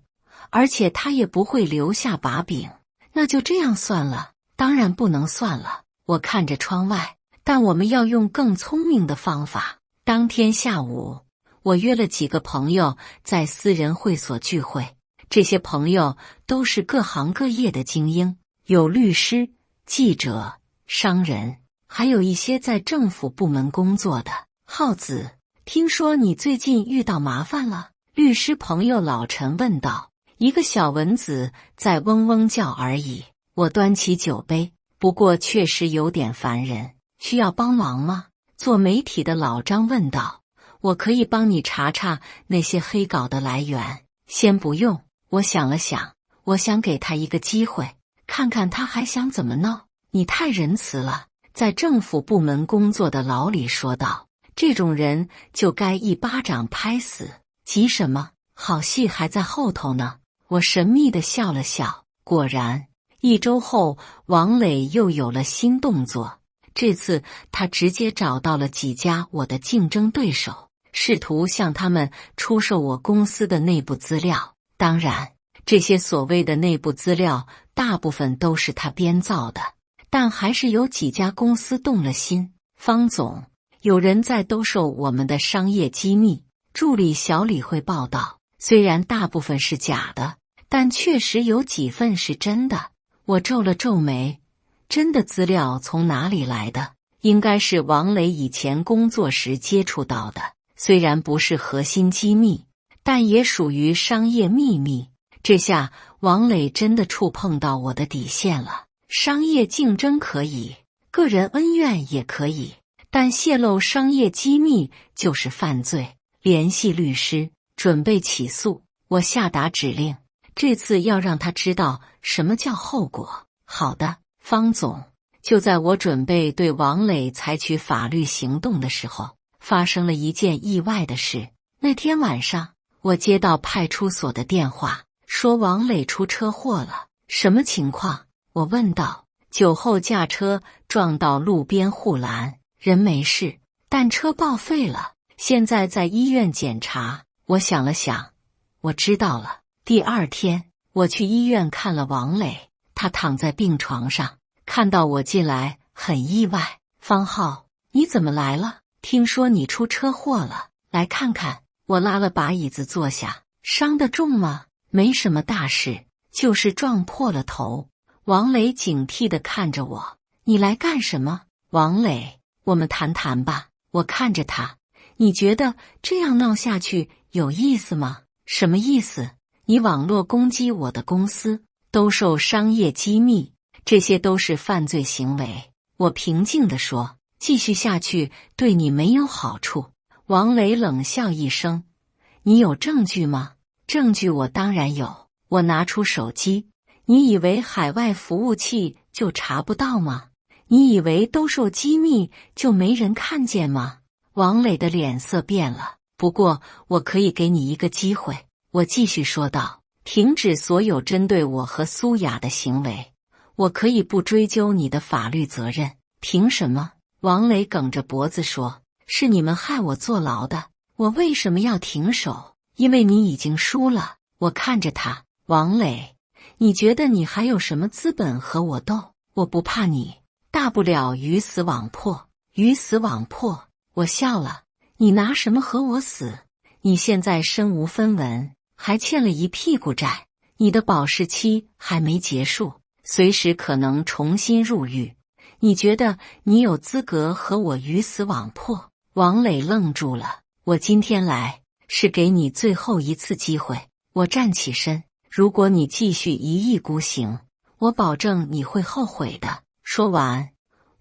而且他也不会留下把柄。那就这样算了？当然不能算了。我看着窗外，但我们要用更聪明的方法。当天下午，我约了几个朋友在私人会所聚会，这些朋友都是各行各业的精英，有律师、记者、商人，还有一些在政府部门工作的。浩子，听说你最近遇到麻烦了？律师朋友老陈问道。一个小蚊子在嗡嗡叫而已。我端起酒杯，不过确实有点烦人，需要帮忙吗？做媒体的老张问道。我可以帮你查查那些黑稿的来源。先不用。我想了想，我想给他一个机会，看看他还想怎么闹。你太仁慈了，在政府部门工作的老李说道。这种人就该一巴掌拍死。急什么？好戏还在后头呢。我神秘地笑了笑。果然，1周后，王磊又有了新动作。这次他直接找到了几家我的竞争对手，试图向他们出售我公司的内部资料。当然，这些所谓的内部资料大部分都是他编造的，但还是有几家公司动了心。方总，有人在兜售我们的商业机密。助理小李会报道，虽然大部分是假的，但确实有几份是真的。我皱了皱眉，真的资料从哪里来的？应该是王磊以前工作时接触到的，虽然不是核心机密，但也属于商业秘密。这下王磊真的触碰到我的底线了。商业竞争可以，个人恩怨也可以，但泄露商业机密就是犯罪。联系律师，准备起诉。我下达指令，这次要让他知道什么叫后果。好的，方总。就在我准备对王磊采取法律行动的时候，发生了一件意外的事。那天晚上，我接到派出所的电话，说王磊出车祸了，什么情况？我问道。酒后驾车撞到路边护栏，人没事，但车报废了，现在在医院检查。我想了想，我知道了。第二天，我去医院看了王磊，他躺在病床上，看到我进来，很意外。方浩，你怎么来了？听说你出车祸了，来看看。我拉了把椅子坐下。伤得重吗？没什么大事，就是撞破了头。王磊警惕地看着我，你来干什么？王磊，我们谈谈吧。我看着他，你觉得这样闹下去有意思吗？什么意思？你网络攻击我的公司，兜售商业机密，这些都是犯罪行为。我平静地说，继续下去对你没有好处。王磊冷笑一声，你有证据吗？证据我当然有。我拿出手机。你以为海外服务器就查不到吗？你以为兜售机密就没人看见吗？王磊的脸色变了。不过我可以给你一个机会。我继续说道，停止所有针对我和苏雅的行为。我可以不追究你的法律责任。凭什么？王磊梗着脖子说，是你们害我坐牢的。我为什么要停手？因为你已经输了。我看着他，王磊，你觉得你还有什么资本和我斗？我不怕你，大不了鱼死网破。鱼死网破。我笑了。你拿什么和我死？你现在身无分文，还欠了一屁股债，你的保释期还没结束，随时可能重新入狱。你觉得你有资格和我鱼死网破？王磊愣住了。我今天来是给你最后一次机会。我站起身。如果你继续一意孤行，我保证你会后悔的。说完，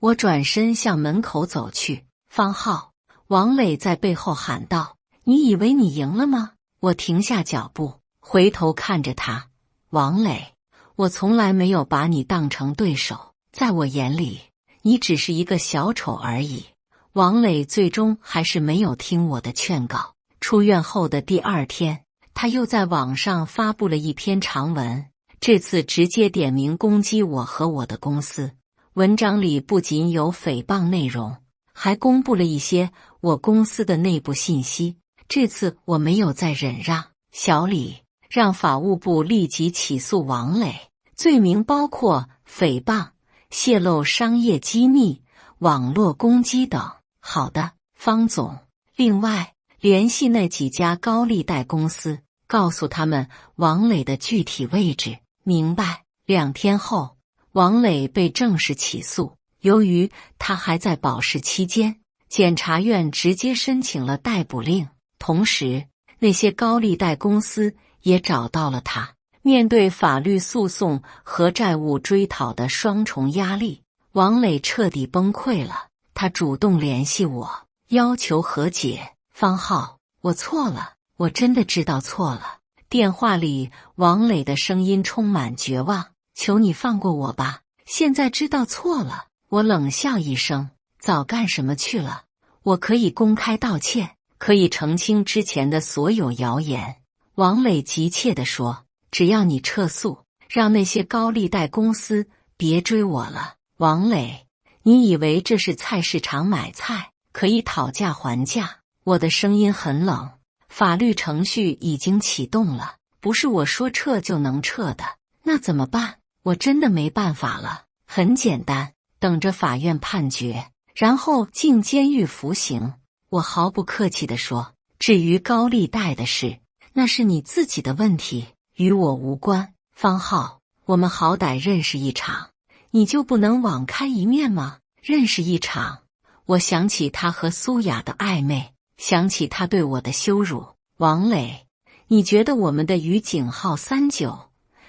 我转身向门口走去。方浩，王磊在背后喊道，你以为你赢了吗？我停下脚步，回头看着他。王磊，我从来没有把你当成对手，在我眼里，你只是一个小丑而已。王磊最终还是没有听我的劝告。出院后的第二天，他又在网上发布了一篇长文，这次直接点名攻击我和我的公司。文章里不仅有诽谤内容，还公布了一些我公司的内部信息。这次我没有再忍让。小李，让法务部立即起诉王磊，罪名包括诽谤、泄露商业机密、网络攻击等。好的，方总。另外，联系那几家高利贷公司，告诉他们王磊的具体位置。明白。2天后，王磊被正式起诉。由于他还在保释期间，检察院直接申请了逮捕令。同时，那些高利贷公司也找到了他。面对法律诉讼和债务追讨的双重压力，王磊彻底崩溃了。他主动联系我，要求和解。方浩，我错了，我真的知道错了。电话里，王磊的声音充满绝望，求你放过我吧，现在知道错了。我冷笑一声，早干什么去了？我可以公开道歉，可以澄清之前的所有谣言。王磊急切地说，只要你撤诉，让那些高利贷公司别追我了。王磊，你以为这是菜市场买菜，可以讨价还价？我的声音很冷。法律程序已经启动了，不是我说撤就能撤的。那怎么办？我真的没办法了。很简单，等着法院判决，然后进监狱服刑。我毫不客气地说，至于高利贷的事，那是你自己的问题，与我无关。方浩，我们好歹认识一场，你就不能网开一面吗？认识一场。我想起他和苏雅的暧昧，想起他对我的羞辱。王磊，你觉得我们的于景浩39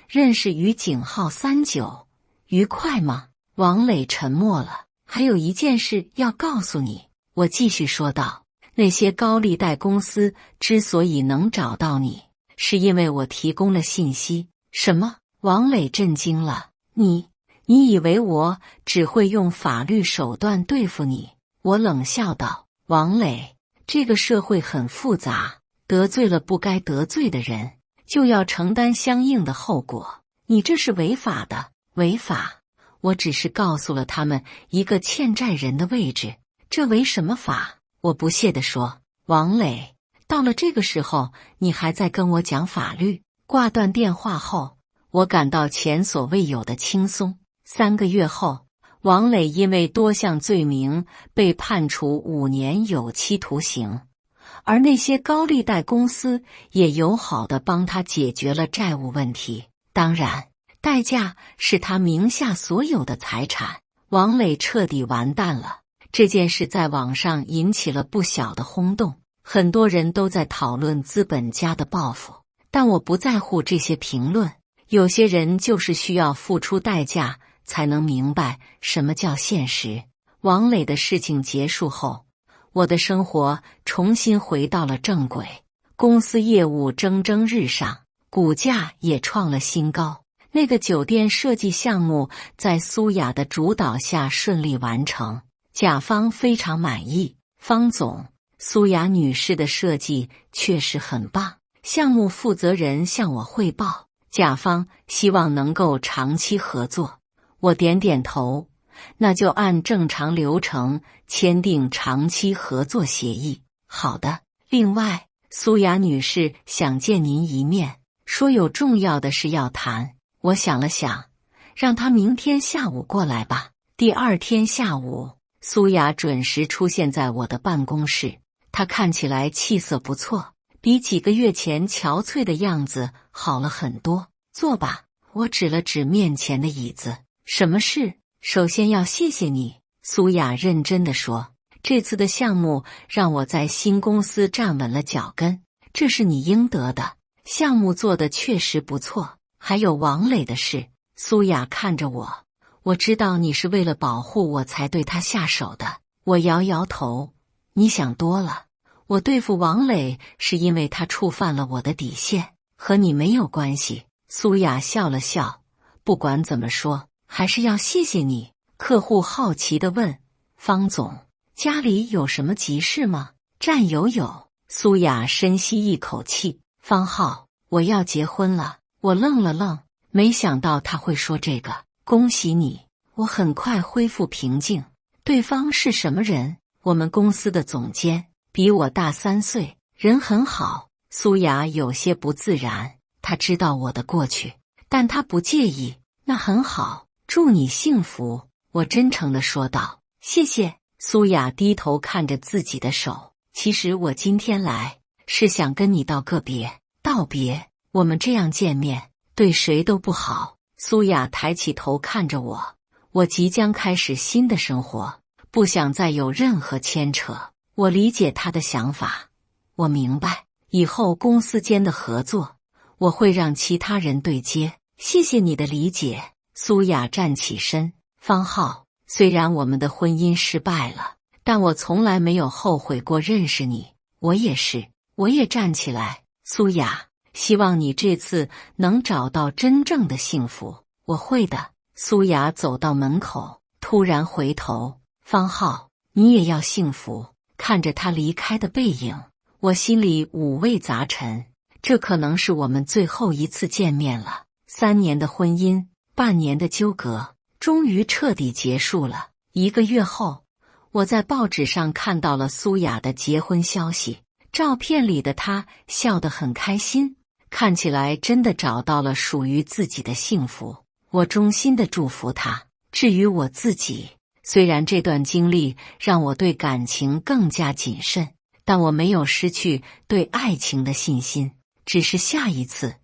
认识于景浩39愉快吗？王磊沉默了。还有一件事要告诉你，我继续说道，那些高利贷公司之所以能找到你，是因为我提供了信息。什么？王磊震惊了。你以为我只会用法律手段对付你？我冷笑道，王磊，这个社会很复杂，得罪了不该得罪的人，就要承担相应的后果。你这是违法的。违法？我只是告诉了他们一个欠债人的位置，这违什么法？我不屑地说。王磊，到了这个时候，你还在跟我讲法律？挂断电话后，我感到前所未有的轻松。3个月后，王磊因为多项罪名被判处5年有期徒刑，而那些高利贷公司也友好地帮他解决了债务问题。当然，代价是他名下所有的财产。王磊彻底完蛋了。这件事在网上引起了不小的轰动，很多人都在讨论资本家的报复，但我不在乎这些评论。有些人就是需要付出代价才能明白什么叫现实。王磊的事情结束后，我的生活重新回到了正轨，公司业务蒸蒸日上，股价也创了新高。那个酒店设计项目在苏雅的主导下顺利完成，甲方非常满意。方总，苏雅女士的设计确实很棒。项目负责人向我汇报，甲方希望能够长期合作。我点点头，那就按正常流程签订长期合作协议。好的。另外，苏雅女士想见您一面，说有重要的事要谈。我想了想，让她明天下午过来吧。第2天下午，苏雅准时出现在我的办公室。她看起来气色不错，比几个月前憔悴的样子好了很多。坐吧。我指了指面前的椅子。什么事？首先要谢谢你，苏雅认真地说。这次的项目让我在新公司站稳了脚跟，这是你应得的。项目做得确实不错。还有王磊的事。苏雅看着我，我知道你是为了保护我才对他下手的。我摇摇头，你想多了。我对付王磊是因为他触犯了我的底线，和你没有关系。苏雅笑了笑，不管怎么说，还是要谢谢你。客户好奇地问，方总，家里有什么急事吗？战友有。苏雅深吸一口气，方浩，我要结婚了。我愣了愣，没想到他会说这个。恭喜你。我很快恢复平静。对方是什么人？我们公司的总监，比我大3岁，人很好。苏雅有些不自然，他知道我的过去，但他不介意。那很好，祝你幸福。我真诚地说道。谢谢。苏雅低头看着自己的手。其实我今天来是想跟你道个别。道别？我们这样见面，对谁都不好。苏雅抬起头看着我，我即将开始新的生活，不想再有任何牵扯。我理解她的想法，我明白，以后公司间的合作，我会让其他人对接。谢谢你的理解。苏雅站起身，方浩，虽然我们的婚姻失败了，但我从来没有后悔过认识你。我也是。我也站起来。苏雅，希望你这次能找到真正的幸福。我会的。苏雅走到门口，突然回头，方浩，你也要幸福。看着他离开的背影，我心里五味杂陈。这可能是我们最后一次见面了。3年的婚姻，半年的纠葛，终于彻底结束了。1个月后，我在报纸上看到了苏雅的结婚消息。照片里的她笑得很开心，看起来真的找到了属于自己的幸福。我衷心的祝福她。至于我自己，虽然这段经历让我对感情更加谨慎，但我没有失去对爱情的信心。只是下一次，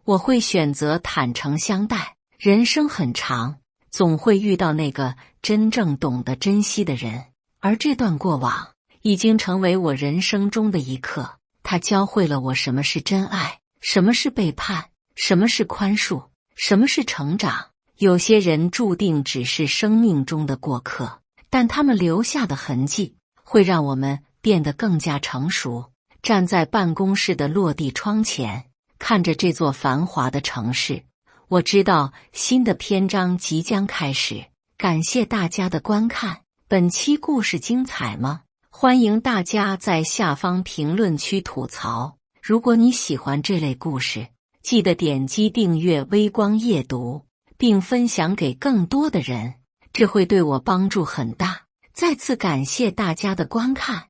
我会选择坦诚相待。人生很长，总会遇到那个真正懂得珍惜的人，而这段过往已经成为我人生中的一课。它教会了我什么是真爱，什么是背叛，什么是宽恕，什么是成长。有些人注定只是生命中的过客，但他们留下的痕迹会让我们变得更加成熟。站在办公室的落地窗前，看着这座繁华的城市，我知道新的篇章即将开始。感谢大家的观看。本期故事精彩吗？欢迎大家在下方评论区吐槽。如果你喜欢这类故事，记得点击订阅微光夜读，并分享给更多的人，这会对我帮助很大。再次感谢大家的观看。